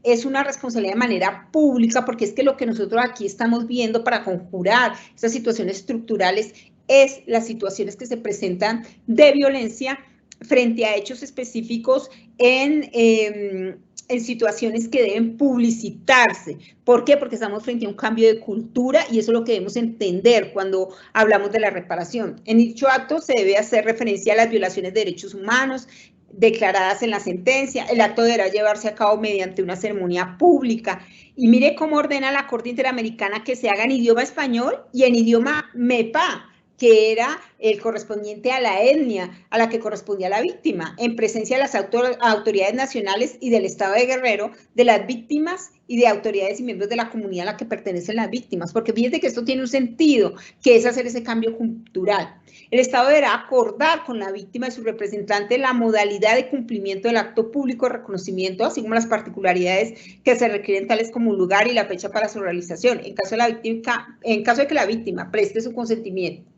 es una responsabilidad de manera pública, porque es que lo que nosotros aquí estamos viendo para conjurar estas situaciones estructurales es las situaciones que se presentan de violencia frente a hechos específicos en situaciones que deben publicitarse. ¿Por qué? Porque estamos frente a un cambio de cultura y eso es lo que debemos entender cuando hablamos de la reparación. En dicho acto se debe hacer referencia a las violaciones de derechos humanos declaradas en la sentencia. El acto deberá llevarse a cabo mediante una ceremonia pública. Y mire cómo ordena la Corte Interamericana que se haga en idioma español y en idioma MEPA, que era el correspondiente a la etnia a la que correspondía la víctima, en presencia de las autoridades nacionales y del Estado de Guerrero, de las víctimas y de autoridades y miembros de la comunidad a la que pertenecen las víctimas, porque fíjense que esto tiene un sentido, que es hacer ese cambio cultural. El Estado deberá acordar con la víctima y su representante la modalidad de cumplimiento del acto público de reconocimiento, así como las particularidades que se requieren, tales como el lugar y la fecha para su realización. En caso de que la víctima preste su consentimiento,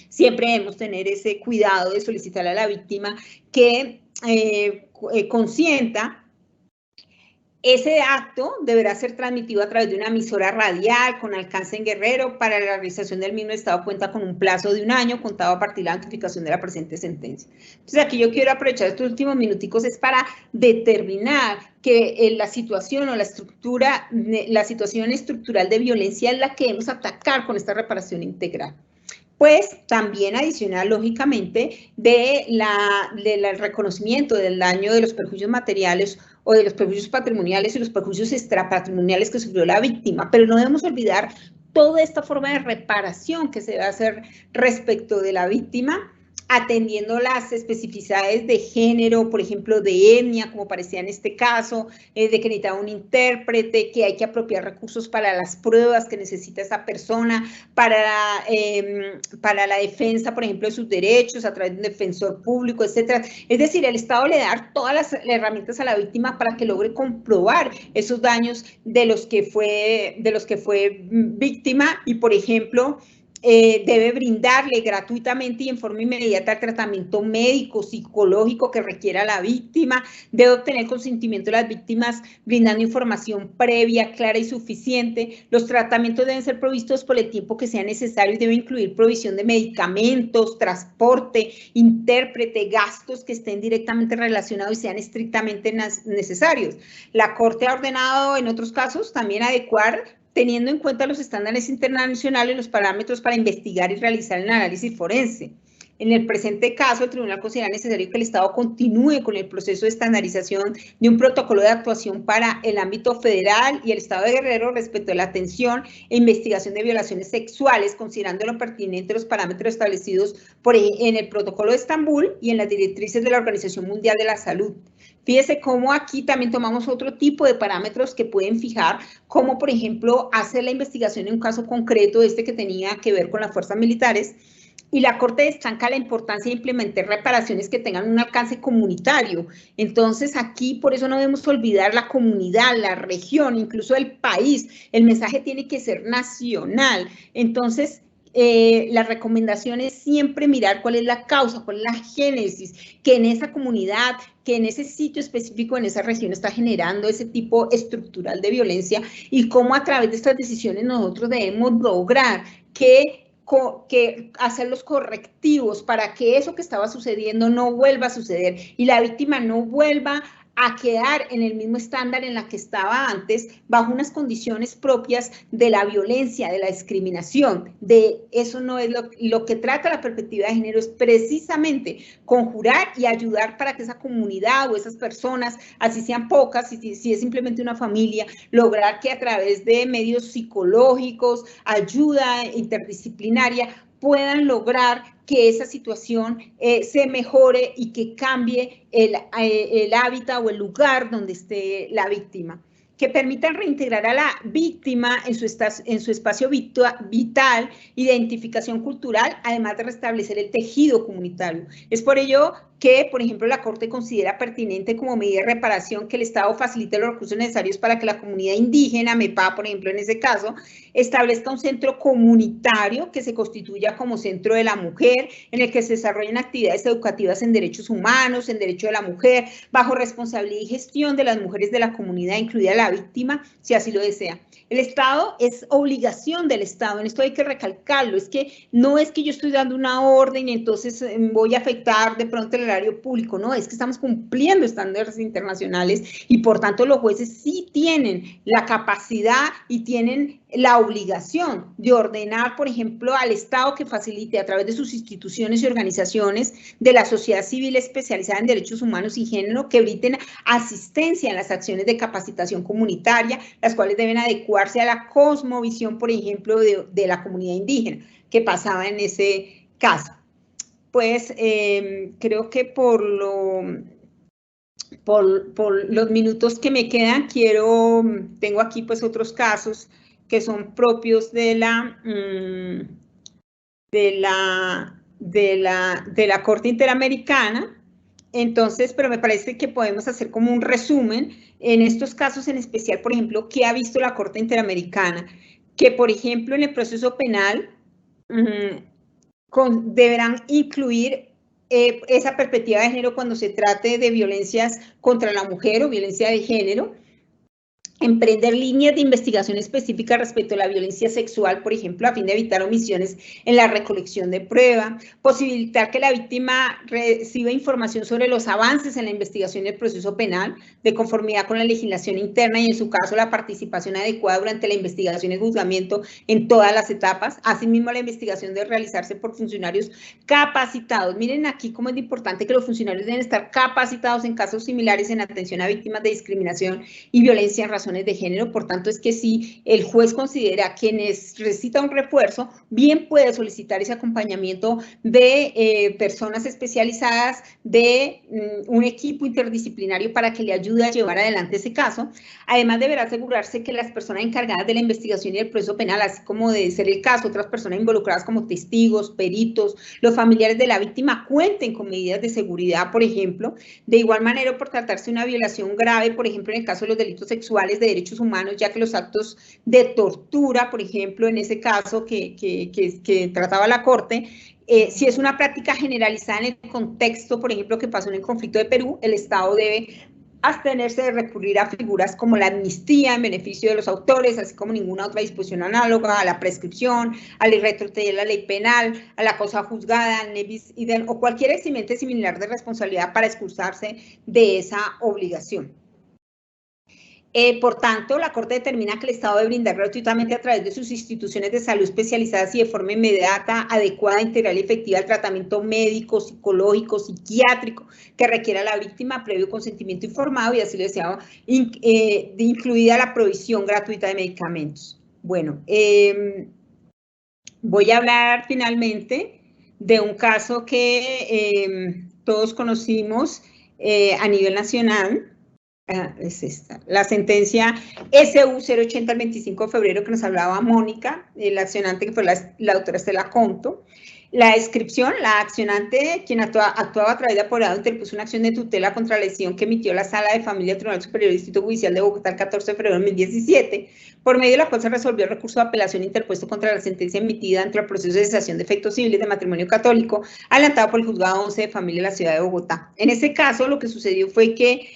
siempre debemos tener ese cuidado de solicitarle a la víctima que consienta Ese acto deberá ser transmitido a través de una emisora radial con alcance en Guerrero. Para la realización del mismo, el Estado cuenta con un plazo de 1 año contado a partir de la notificación de la presente sentencia. Entonces, aquí yo quiero aprovechar estos últimos minuticos es para determinar que la situación o la situación estructural de violencia es la que debemos atacar con esta reparación integral. Pues también adicional, lógicamente, del reconocimiento del daño de los perjuicios materiales o de los perjuicios patrimoniales y los perjuicios extrapatrimoniales que sufrió la víctima, pero no debemos olvidar toda esta forma de reparación que se debe hacer respecto de la víctima, atendiendo las especificidades de género, por ejemplo, de etnia, como parecía en este caso, de que necesitaba un intérprete, que hay que apropiar recursos para las pruebas que necesita esa persona, para la defensa, por ejemplo, de sus derechos a través de un defensor público, etcétera. Es decir, el Estado le da todas las herramientas a la víctima para que logre comprobar esos daños de los que fue víctima y, por ejemplo, debe brindarle gratuitamente y en forma inmediata el tratamiento médico, psicológico que requiera la víctima, debe obtener consentimiento de las víctimas brindando información previa, clara y suficiente. Los tratamientos deben ser provistos por el tiempo que sea necesario y debe incluir provisión de medicamentos, transporte, intérprete, gastos que estén directamente relacionados y sean estrictamente necesarios. La Corte ha ordenado en otros casos también adecuar, teniendo en cuenta los estándares internacionales, los parámetros para investigar y realizar el análisis forense. En el presente caso, el tribunal considera necesario que el Estado continúe con el proceso de estandarización de un protocolo de actuación para el ámbito federal y el Estado de Guerrero respecto a la atención e investigación de violaciones sexuales, considerando lo pertinente los parámetros establecidos en el protocolo de Estambul y en las directrices de la Organización Mundial de la Salud. Fíjese cómo aquí también tomamos otro tipo de parámetros que pueden fijar, como por ejemplo hacer la investigación en un caso concreto, que tenía que ver con las fuerzas militares, y la Corte destaca la importancia de implementar reparaciones que tengan un alcance comunitario. Entonces aquí por eso no debemos olvidar la comunidad, la región, incluso el país. El mensaje tiene que ser nacional. Entonces, la recomendación es siempre mirar cuál es la causa, cuál es la génesis, que en esa comunidad, que en ese sitio específico, en esa región está generando ese tipo estructural de violencia y cómo a través de estas decisiones nosotros debemos lograr que hacer los correctivos para que eso que estaba sucediendo no vuelva a suceder y la víctima no vuelva a quedar en el mismo estándar en la que estaba antes, bajo unas condiciones propias de la violencia, de la discriminación. De eso no es lo que trata la perspectiva de género, es precisamente conjurar y ayudar para que esa comunidad o esas personas, así sean pocas, si es simplemente una familia, lograr que a través de medios psicológicos, ayuda interdisciplinaria, puedan lograr que esa situación se mejore y que cambie el hábitat o el lugar donde esté la víctima, que permitan reintegrar a la víctima en su espacio vital, identificación cultural, además de restablecer el tejido comunitario. Es por ello que, por ejemplo, la Corte considera pertinente como medida de reparación que el Estado facilite los recursos necesarios para que la comunidad indígena, MEPA, por ejemplo, en ese caso, establezca un centro comunitario que se constituya como centro de la mujer, en el que se desarrollen actividades educativas en derechos humanos, en derecho de la mujer, bajo responsabilidad y gestión de las mujeres de la comunidad, incluida la víctima, si así lo desea. El Estado es obligación del Estado, en esto hay que recalcarlo, es que no es que yo estoy dando una orden y entonces voy a afectar de pronto el erario público, no, es que estamos cumpliendo estándares internacionales y por tanto los jueces sí tienen la capacidad y tienen la obligación de ordenar, por ejemplo, al Estado que facilite a través de sus instituciones y organizaciones de la sociedad civil especializada en derechos humanos y género que brinden asistencia en las acciones de capacitación comunitaria, las cuales deben adecuarse a la cosmovisión, por ejemplo, de la comunidad indígena, que pasaba en ese caso. Pues creo que por los minutos que me quedan, tengo aquí pues otros casos que son propios de la Corte Interamericana. Entonces, pero me parece que podemos hacer como un resumen en estos casos en especial, por ejemplo, ¿qué ha visto la Corte Interamericana? Que, por ejemplo, en el proceso penal deberán incluir esa perspectiva de género cuando se trate de violencias contra la mujer o violencia de género, emprender líneas de investigación específicas respecto a la violencia sexual, por ejemplo, a fin de evitar omisiones en la recolección de prueba, posibilitar que la víctima reciba información sobre los avances en la investigación del proceso penal, de conformidad con la legislación interna y, en su caso, la participación adecuada durante la investigación y juzgamiento en todas las etapas. Asimismo, la investigación debe realizarse por funcionarios capacitados. Miren aquí cómo es importante que los funcionarios deben estar capacitados en casos similares en atención a víctimas de discriminación y violencia en razón de género. Por tanto, es que si el juez considera que necesita un refuerzo, bien puede solicitar ese acompañamiento de personas especializadas, de un equipo interdisciplinario para que le ayude a llevar adelante ese caso. Además, deberá asegurarse que las personas encargadas de la investigación y del proceso penal, así como de ser el caso, otras personas involucradas como testigos, peritos, los familiares de la víctima, cuenten con medidas de seguridad, por ejemplo. De igual manera, por tratarse de una violación grave, por ejemplo, en el caso de los delitos sexuales, de derechos humanos, ya que los actos de tortura, por ejemplo, en ese caso que trataba la Corte, si es una práctica generalizada en el contexto, por ejemplo, que pasó en el conflicto de Perú, el Estado debe abstenerse de recurrir a figuras como la amnistía en beneficio de los autores, así como ninguna otra disposición análoga a la prescripción, a la irretroactividad de la ley penal, a la causa juzgada, al nebis idem o cualquier eximente similar de responsabilidad para excusarse de esa obligación. Por tanto, la Corte determina que el Estado debe brindar gratuitamente a través de sus instituciones de salud especializadas y de forma inmediata, adecuada, integral y efectiva el tratamiento médico, psicológico, psiquiátrico que requiera la víctima previo consentimiento informado y así lo deseado, incluida la provisión gratuita de medicamentos. Bueno, voy a hablar finalmente de un caso que todos conocimos a nivel nacional. Es esta, la sentencia SU 080 del 25 de febrero que nos hablaba Mónica, la accionante que fue la doctora Estela Conto. La descripción, la accionante, quien actuaba a través de apoderado, interpuso una acción de tutela contra la decisión que emitió la Sala de Familia del Tribunal Superior del Distrito Judicial de Bogotá el 14 de febrero de 2017, por medio de la cual se resolvió el recurso de apelación interpuesto contra la sentencia emitida dentro del proceso de cesación de efectos civiles de matrimonio católico, adelantado por el Juzgado 11 de Familia de la Ciudad de Bogotá. En ese caso, lo que sucedió fue que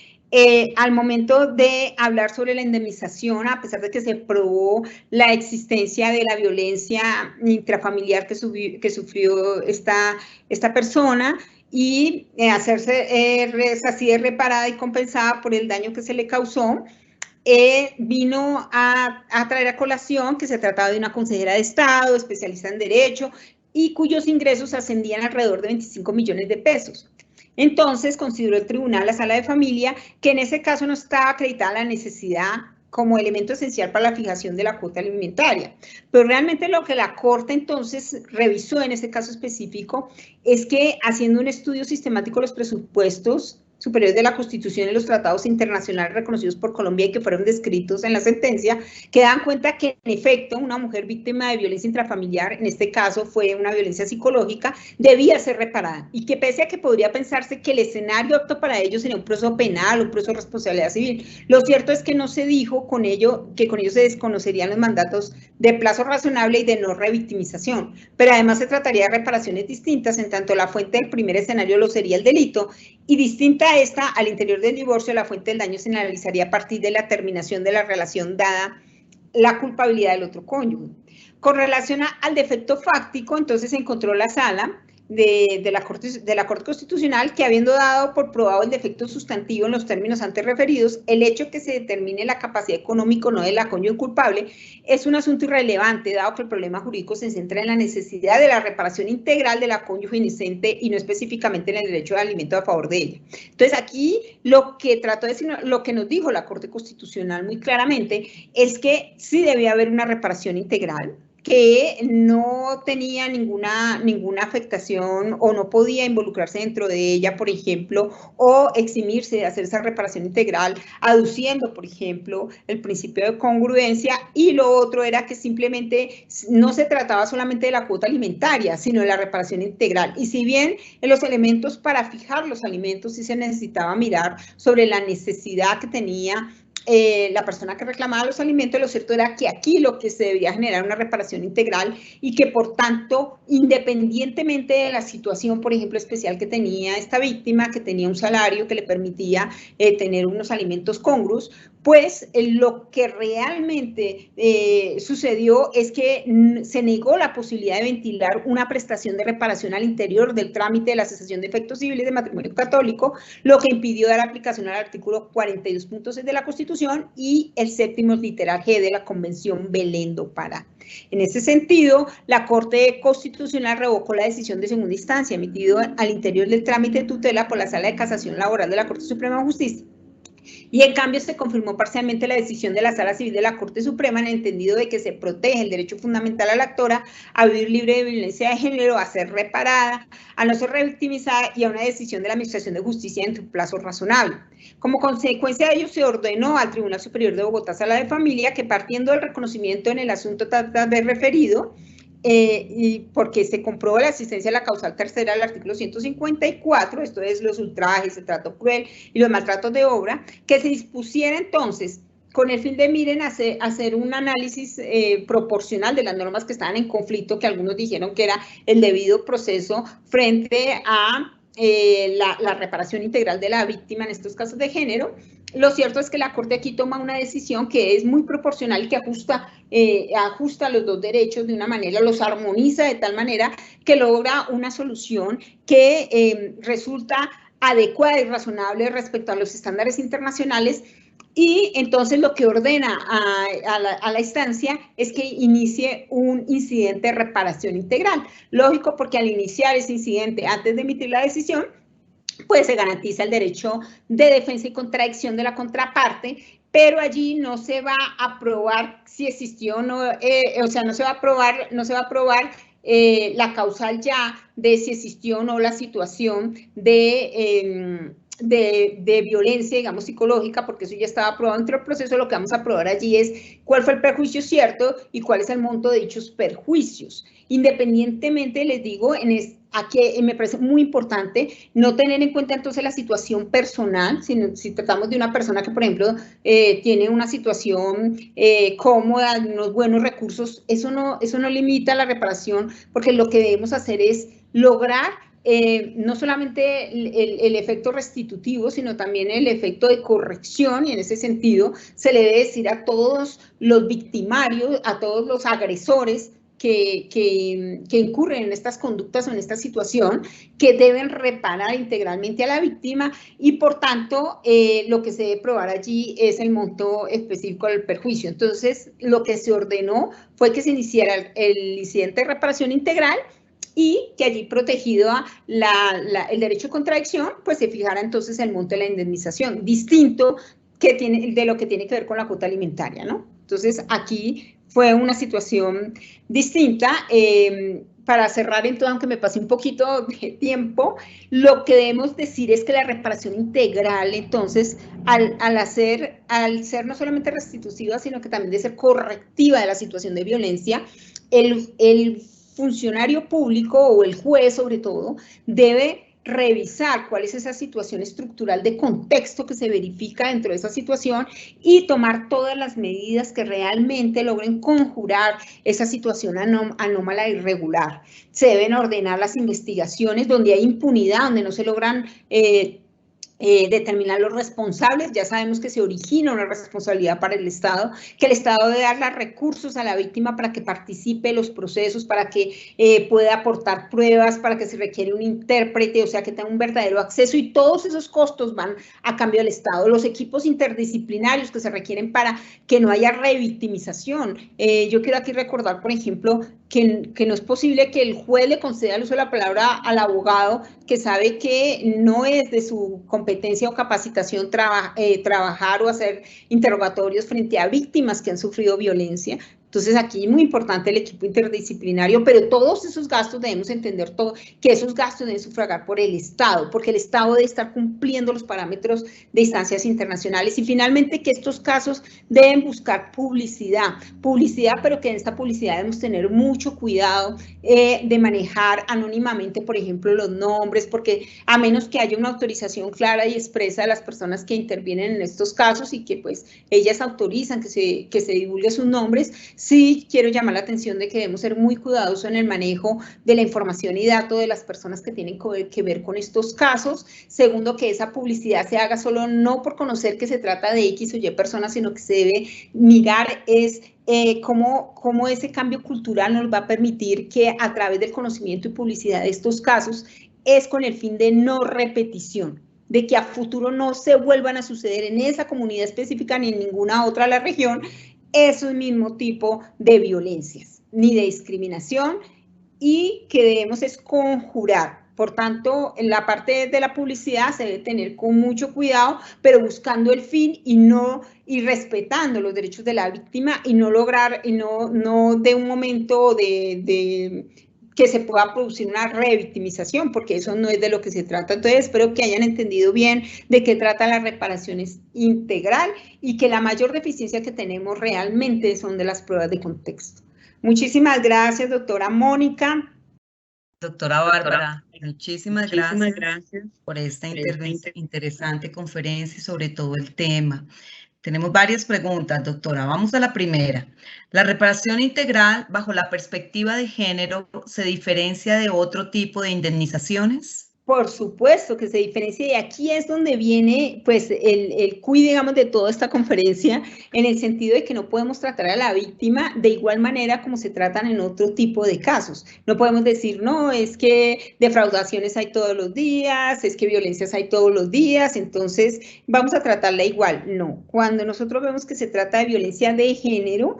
al momento de hablar sobre la indemnización, a pesar de que se probó la existencia de la violencia intrafamiliar que sufrió esta persona y hacerse resarcida, reparada y compensada por el daño que se le causó, vino a traer a colación que se trataba de una consejera de Estado, especialista en Derecho, y cuyos ingresos ascendían alrededor de 25 millones de pesos. Entonces, consideró el tribunal, la Sala de Familia, que en ese caso no estaba acreditada la necesidad como elemento esencial para la fijación de la cuota alimentaria. Pero realmente lo que la Corte entonces revisó en ese caso específico es que, haciendo un estudio sistemático de los presupuestos superiores de la Constitución y los tratados internacionales reconocidos por Colombia y que fueron descritos en la sentencia, que dan cuenta que en efecto una mujer víctima de violencia intrafamiliar, en este caso fue una violencia psicológica, debía ser reparada y que pese a que podría pensarse que el escenario apto para ello sería un proceso penal, un proceso de responsabilidad civil, lo cierto es que no se dijo con ello que con ello se desconocerían los mandatos de plazo razonable y de no revictimización, pero además se trataría de reparaciones distintas, en tanto la fuente del primer escenario lo sería el delito y distinta a esta, al interior del divorcio, la fuente del daño se analizaría a partir de la terminación de la relación dada la culpabilidad del otro cónyuge. Con relación al defecto fáctico, entonces se encontró la Sala de la Corte Constitucional que, habiendo dado por probado el defecto sustantivo en los términos antes referidos, el hecho que se determine la capacidad económica o no de la cónyuge culpable es un asunto irrelevante, dado que el problema jurídico se centra en la necesidad de la reparación integral de la cónyuge inocente y no específicamente en el derecho de alimento a favor de ella. Entonces, aquí lo que trató de decir, lo que nos dijo la Corte Constitucional muy claramente es que sí debía haber una reparación integral, que no tenía ninguna afectación o no podía involucrarse dentro de ella, por ejemplo, o eximirse de hacer esa reparación integral, aduciendo, por ejemplo, el principio de congruencia, y lo otro era que simplemente no se trataba solamente de la cuota alimentaria, sino de la reparación integral. Y si bien en los elementos para fijar los alimentos sí se necesitaba mirar sobre la necesidad que tenía la persona que reclamaba los alimentos, lo cierto era que aquí lo que se debía generar una reparación integral y que, por tanto, independientemente de la situación, por ejemplo, especial que tenía esta víctima, que tenía un salario que le permitía tener unos alimentos congruos, pues lo que realmente sucedió es que se negó la posibilidad de ventilar una prestación de reparación al interior del trámite de la cesación de efectos civiles de matrimonio católico, lo que impidió dar aplicación al artículo 42.6 de la Constitución y el séptimo literal G de la Convención Belén do Pará. En ese sentido, la Corte Constitucional revocó la decisión de segunda instancia emitido al interior del trámite de tutela por la Sala de Casación Laboral de la Corte Suprema de Justicia. Y en cambio se confirmó parcialmente la decisión de la Sala Civil de la Corte Suprema en el entendido de que se protege el derecho fundamental a la actora a vivir libre de violencia de género, a ser reparada, a no ser revictimizada y a una decisión de la Administración de Justicia en un plazo razonable. Como consecuencia de ello se ordenó al Tribunal Superior de Bogotá, Sala de Familia, que partiendo del reconocimiento en el asunto de referido, y porque se comprobó la existencia de la causal tercera del artículo 154, esto es los ultrajes, el trato cruel y los maltratos de obra, que se dispusiera entonces con el fin de, miren, hacer un análisis proporcional de las normas que estaban en conflicto, que algunos dijeron que era el debido proceso frente a la reparación integral de la víctima en estos casos de género. Lo cierto es que la Corte aquí toma una decisión que es muy proporcional y que ajusta los dos derechos de una manera, los armoniza de tal manera que logra una solución que resulta adecuada y razonable respecto a los estándares internacionales. Y entonces lo que ordena a la instancia es que inicie un incidente de reparación integral. Lógico, porque al iniciar ese incidente, antes de emitir la decisión, pues se garantiza el derecho de defensa y contradicción de la contraparte, pero allí no se va a probar si existió o no, o sea, no se va a probar la causal ya de si existió o no la situación de violencia, digamos, psicológica, porque eso ya estaba aprobado dentro del proceso. Lo que vamos a probar allí es cuál fue el perjuicio cierto y cuál es el monto de dichos perjuicios. Independientemente, les digo, aquí me parece muy importante no tener en cuenta entonces la situación personal, sino si tratamos de una persona que, por ejemplo, tiene una situación cómoda, unos buenos recursos, eso no limita la reparación, porque lo que debemos hacer es lograr no solamente el efecto restitutivo, sino también el efecto de corrección, y en ese sentido se le debe decir a todos los victimarios, a todos los agresores que incurren en estas conductas o en esta situación, que deben reparar integralmente a la víctima y por tanto lo que se debe probar allí es el monto específico del perjuicio. Entonces lo que se ordenó fue que se iniciara el incidente de reparación integral y que allí protegido el derecho de contradicción, pues se fijara entonces el monto de la indemnización, distinto de lo que tiene que ver con la cuota alimentaria, ¿no? Entonces aquí fue una situación distinta. Para cerrar, entonces, aunque me pasé un poquito de tiempo, lo que debemos decir es que la reparación integral, entonces, al ser no solamente restitutiva, sino que también de ser correctiva de la situación de violencia, el funcionario público o el juez, sobre todo, debe revisar cuál es esa situación estructural de contexto que se verifica dentro de esa situación y tomar todas las medidas que realmente logren conjurar esa situación anómala e irregular. Se deben ordenar las investigaciones donde hay impunidad, donde no se logran determinar los responsables. Ya sabemos que se origina una responsabilidad para el Estado, que el Estado debe dar los recursos a la víctima para que participe en los procesos, para que pueda aportar pruebas, para que se requiere un intérprete, o sea, que tenga un verdadero acceso, y todos esos costos van a cambio del Estado. Los equipos interdisciplinarios que se requieren para que no haya revictimización. Yo quiero aquí recordar, por ejemplo, que no es posible que el juez le conceda el uso de la palabra al abogado que sabe que no es de su competencia o capacitación trabajar o hacer interrogatorios frente a víctimas que han sufrido violencia. Entonces aquí es muy importante el equipo interdisciplinario, pero todos esos gastos debemos entender que esos gastos deben sufragar por el Estado, porque el Estado debe estar cumpliendo los parámetros de instancias internacionales, y finalmente que estos casos deben buscar publicidad, pero que en esta publicidad debemos tener mucho cuidado de manejar anónimamente, por ejemplo, los nombres, porque a menos que haya una autorización clara y expresa de las personas que intervienen en estos casos y que pues ellas autorizan que se divulgue sus nombres, Sí quiero llamar la atención de que debemos ser muy cuidadosos en el manejo de la información y datos de las personas que tienen que ver con estos casos. Segundo, que esa publicidad se haga solo no por conocer que se trata de X o Y personas, sino que se debe mirar es cómo ese cambio cultural nos va a permitir que a través del conocimiento y publicidad de estos casos es con el fin de no repetición, de que a futuro no se vuelvan a suceder en esa comunidad específica ni en ninguna otra de la región esos mismo tipo de violencias, ni de discriminación, y que debemos es conjurar. Por tanto, en la parte de la publicidad se debe tener con mucho cuidado, pero buscando el fin y respetando los derechos de la víctima y no lograr, y no de un momento que se pueda producir una revictimización, porque eso no es de lo que se trata. Entonces, espero que hayan entendido bien de qué trata la reparación integral y que la mayor deficiencia que tenemos realmente son de las pruebas de contexto. Muchísimas gracias, doctora Mónica. Doctora Bárbara, muchísimas gracias por esta interesante conferencia y sobre todo el tema. Tenemos varias preguntas, doctora. Vamos a la primera. ¿La reparación integral bajo la perspectiva de género se diferencia de otro tipo de indemnizaciones? Por supuesto que se diferencia, y aquí es donde viene pues el cuid, digamos, de toda esta conferencia, en el sentido de que no podemos tratar a la víctima de igual manera como se tratan en otro tipo de casos. No podemos decir, no, es que defraudaciones hay todos los días, es que violencias hay todos los días, entonces vamos a tratarla igual. No, cuando nosotros vemos que se trata de violencia de género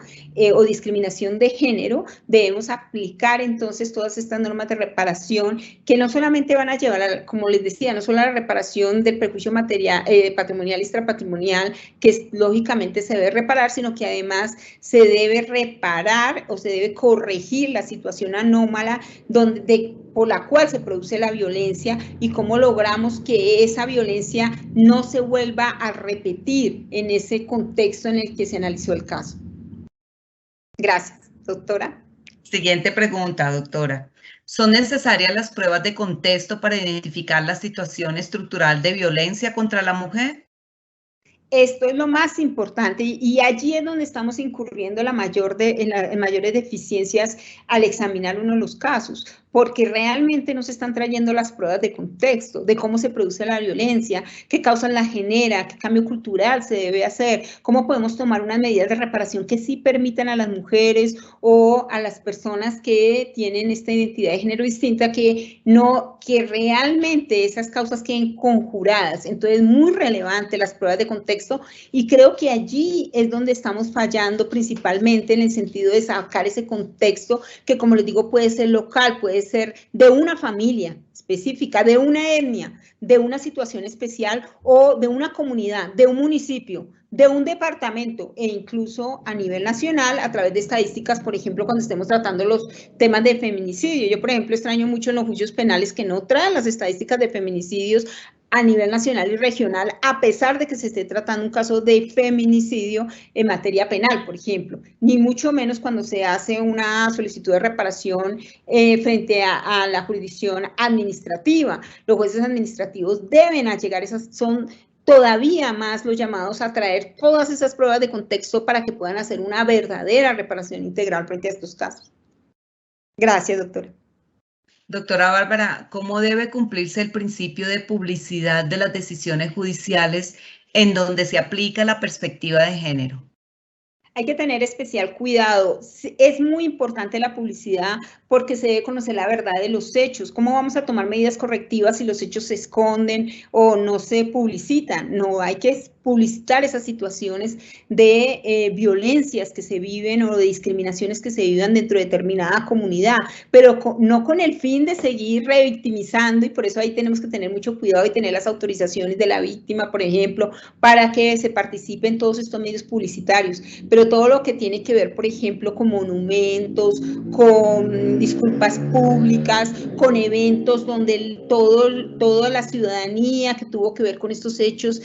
o discriminación de género, debemos aplicar entonces todas estas normas de reparación que no solamente van a llevar, como les decía, no solo la reparación del perjuicio material, patrimonial y extrapatrimonial, que lógicamente se debe reparar, sino que además se debe reparar o se debe corregir la situación anómala por la cual se produce la violencia y cómo logramos que esa violencia no se vuelva a repetir en ese contexto en el que se analizó el caso. Gracias, doctora. Siguiente pregunta, doctora. ¿Son necesarias las pruebas de contexto para identificar la situación estructural de violencia contra la mujer? Esto es lo más importante y allí es donde estamos incurriendo en mayores deficiencias al examinar uno de los casos, porque realmente no se están trayendo las pruebas de contexto, de cómo se produce la violencia, qué causas la genera, qué cambio cultural se debe hacer, cómo podemos tomar unas medidas de reparación que sí permitan a las mujeres o a las personas que tienen esta identidad de género distinta que realmente esas causas queden conjuradas. Entonces, muy relevante las pruebas de contexto y creo que allí es donde estamos fallando principalmente en el sentido de sacar ese contexto que, como les digo, puede ser local, puede ser de una familia específica, de una etnia, de una situación especial o de una comunidad, de un municipio, de un departamento e incluso a nivel nacional a través de estadísticas, por ejemplo, cuando estemos tratando los temas de feminicidio. Yo, por ejemplo, extraño mucho en los juicios penales que no traen las estadísticas de feminicidios a nivel nacional y regional, a pesar de que se esté tratando un caso de feminicidio en materia penal, por ejemplo, ni mucho menos cuando se hace una solicitud de reparación frente a la jurisdicción administrativa. Los jueces administrativos deben allegar son todavía más los llamados a traer todas esas pruebas de contexto para que puedan hacer una verdadera reparación integral frente a estos casos. Gracias, doctora. Doctora Bárbara, ¿cómo debe cumplirse el principio de publicidad de las decisiones judiciales en donde se aplica la perspectiva de género? Hay que tener especial cuidado. Es muy importante la publicidad porque se debe conocer la verdad de los hechos. ¿Cómo vamos a tomar medidas correctivas si los hechos se esconden o no se publicitan? No, hay que publicitar esas situaciones de violencias que se viven o de discriminaciones que se viven dentro de determinada comunidad, pero no con el fin de seguir revictimizando, y por eso ahí tenemos que tener mucho cuidado y tener las autorizaciones de la víctima, por ejemplo, para que se participe en todos estos medios publicitarios, pero todo lo que tiene que ver, por ejemplo, con monumentos, con disculpas públicas, con eventos donde toda la ciudadanía que tuvo que ver con estos hechos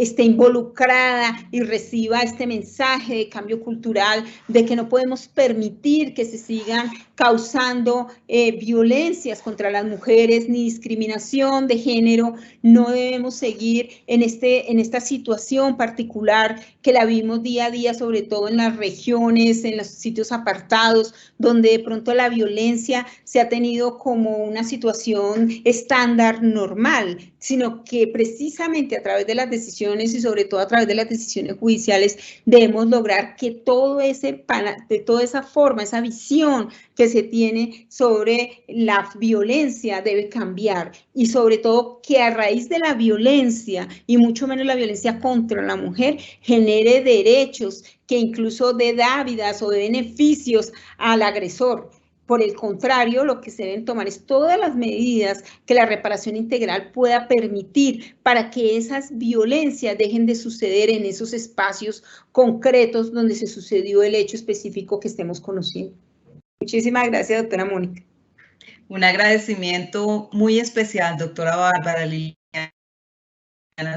esté involucrada y reciba este mensaje de cambio cultural, de que no podemos permitir que se sigan causando violencias contra las mujeres ni discriminación de género. No debemos seguir en esta situación particular que la vimos día a día, sobre todo en las regiones, en los sitios apartados, donde de pronto la violencia se ha tenido como una situación estándar normal, sino que precisamente a través de las decisiones y sobre todo a través de las decisiones judiciales debemos lograr que de toda esa forma, esa visión que se tiene sobre la violencia debe cambiar, y sobre todo que a raíz de la violencia y mucho menos la violencia contra la mujer genere derechos que incluso dé dádivas o de beneficios al agresor. Por el contrario, lo que se deben tomar es todas las medidas que la reparación integral pueda permitir para que esas violencias dejen de suceder en esos espacios concretos donde se sucedió el hecho específico que estemos conociendo. Muchísimas gracias, doctora Mónica. Un agradecimiento muy especial, doctora Bárbara Liliana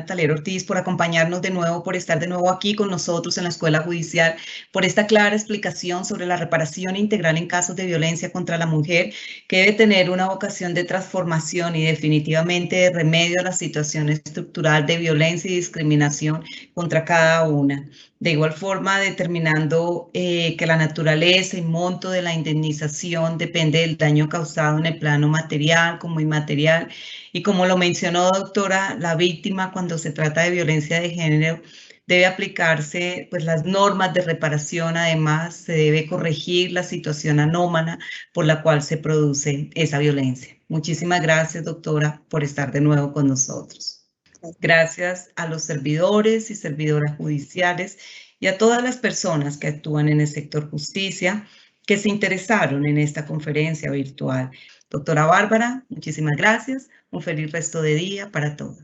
Talero Ortiz, por acompañarnos de nuevo, por estar de nuevo aquí con nosotros en la Escuela Judicial, por esta clara explicación sobre la reparación integral en casos de violencia contra la mujer, que debe tener una vocación de transformación y definitivamente de remedio a la situación estructural de violencia y discriminación contra cada una. De igual forma, determinando que la naturaleza y monto de la indemnización depende del daño causado en el plano material como inmaterial. Y como lo mencionó, doctora, la víctima, cuando se trata de violencia de género, debe aplicarse pues, las normas de reparación. Además, se debe corregir la situación anómala por la cual se produce esa violencia. Muchísimas gracias, doctora, por estar de nuevo con nosotros. Gracias a los servidores y servidoras judiciales y a todas las personas que actúan en el sector justicia que se interesaron en esta conferencia virtual. Doctora Bárbara, muchísimas gracias. Un feliz resto de día para todos.